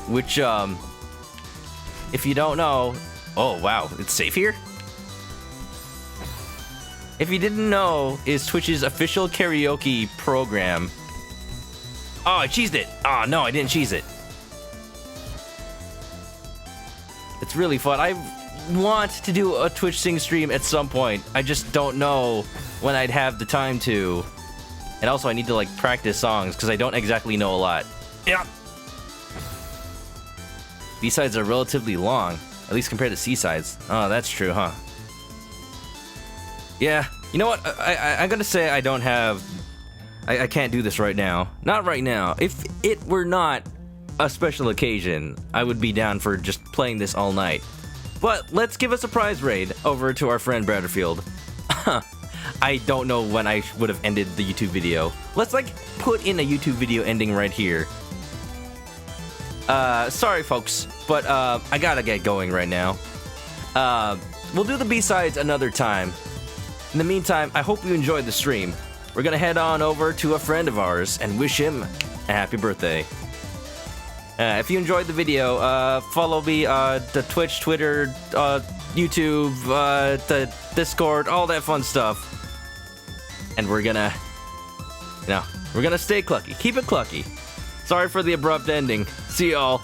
which if you don't know, oh wow, it's safe here? If you didn't know, is Twitch's official karaoke program. Oh, I cheesed it. Oh no, I didn't cheese it. It's really fun. I want to do a Twitch sing stream at some point. I just don't know when I'd have the time to. And also I need to like practice songs because I don't exactly know a lot. Yeah. B-sides are relatively long, at least compared to C-sides. Oh, that's true, huh? Yeah. You know what? I'm gonna say I don't have. I can't do this right now. Not right now. If it were not a special occasion, I would be down for just playing this all night. But let's give a surprise raid over to our friend Bradderfield. I don't know when I would have ended the YouTube video. Let's like put in a YouTube video ending right here. Sorry folks, but I gotta get going right now. We'll do the B-sides another time. In the meantime, I hope you enjoyed the stream. We're gonna head on over to a friend of ours and wish him a happy birthday. If you enjoyed the video, follow me on the Twitch, Twitter, YouTube, the Discord, all that fun stuff. And we're gonna stay clucky. Keep it clucky. Sorry for the abrupt ending. See y'all.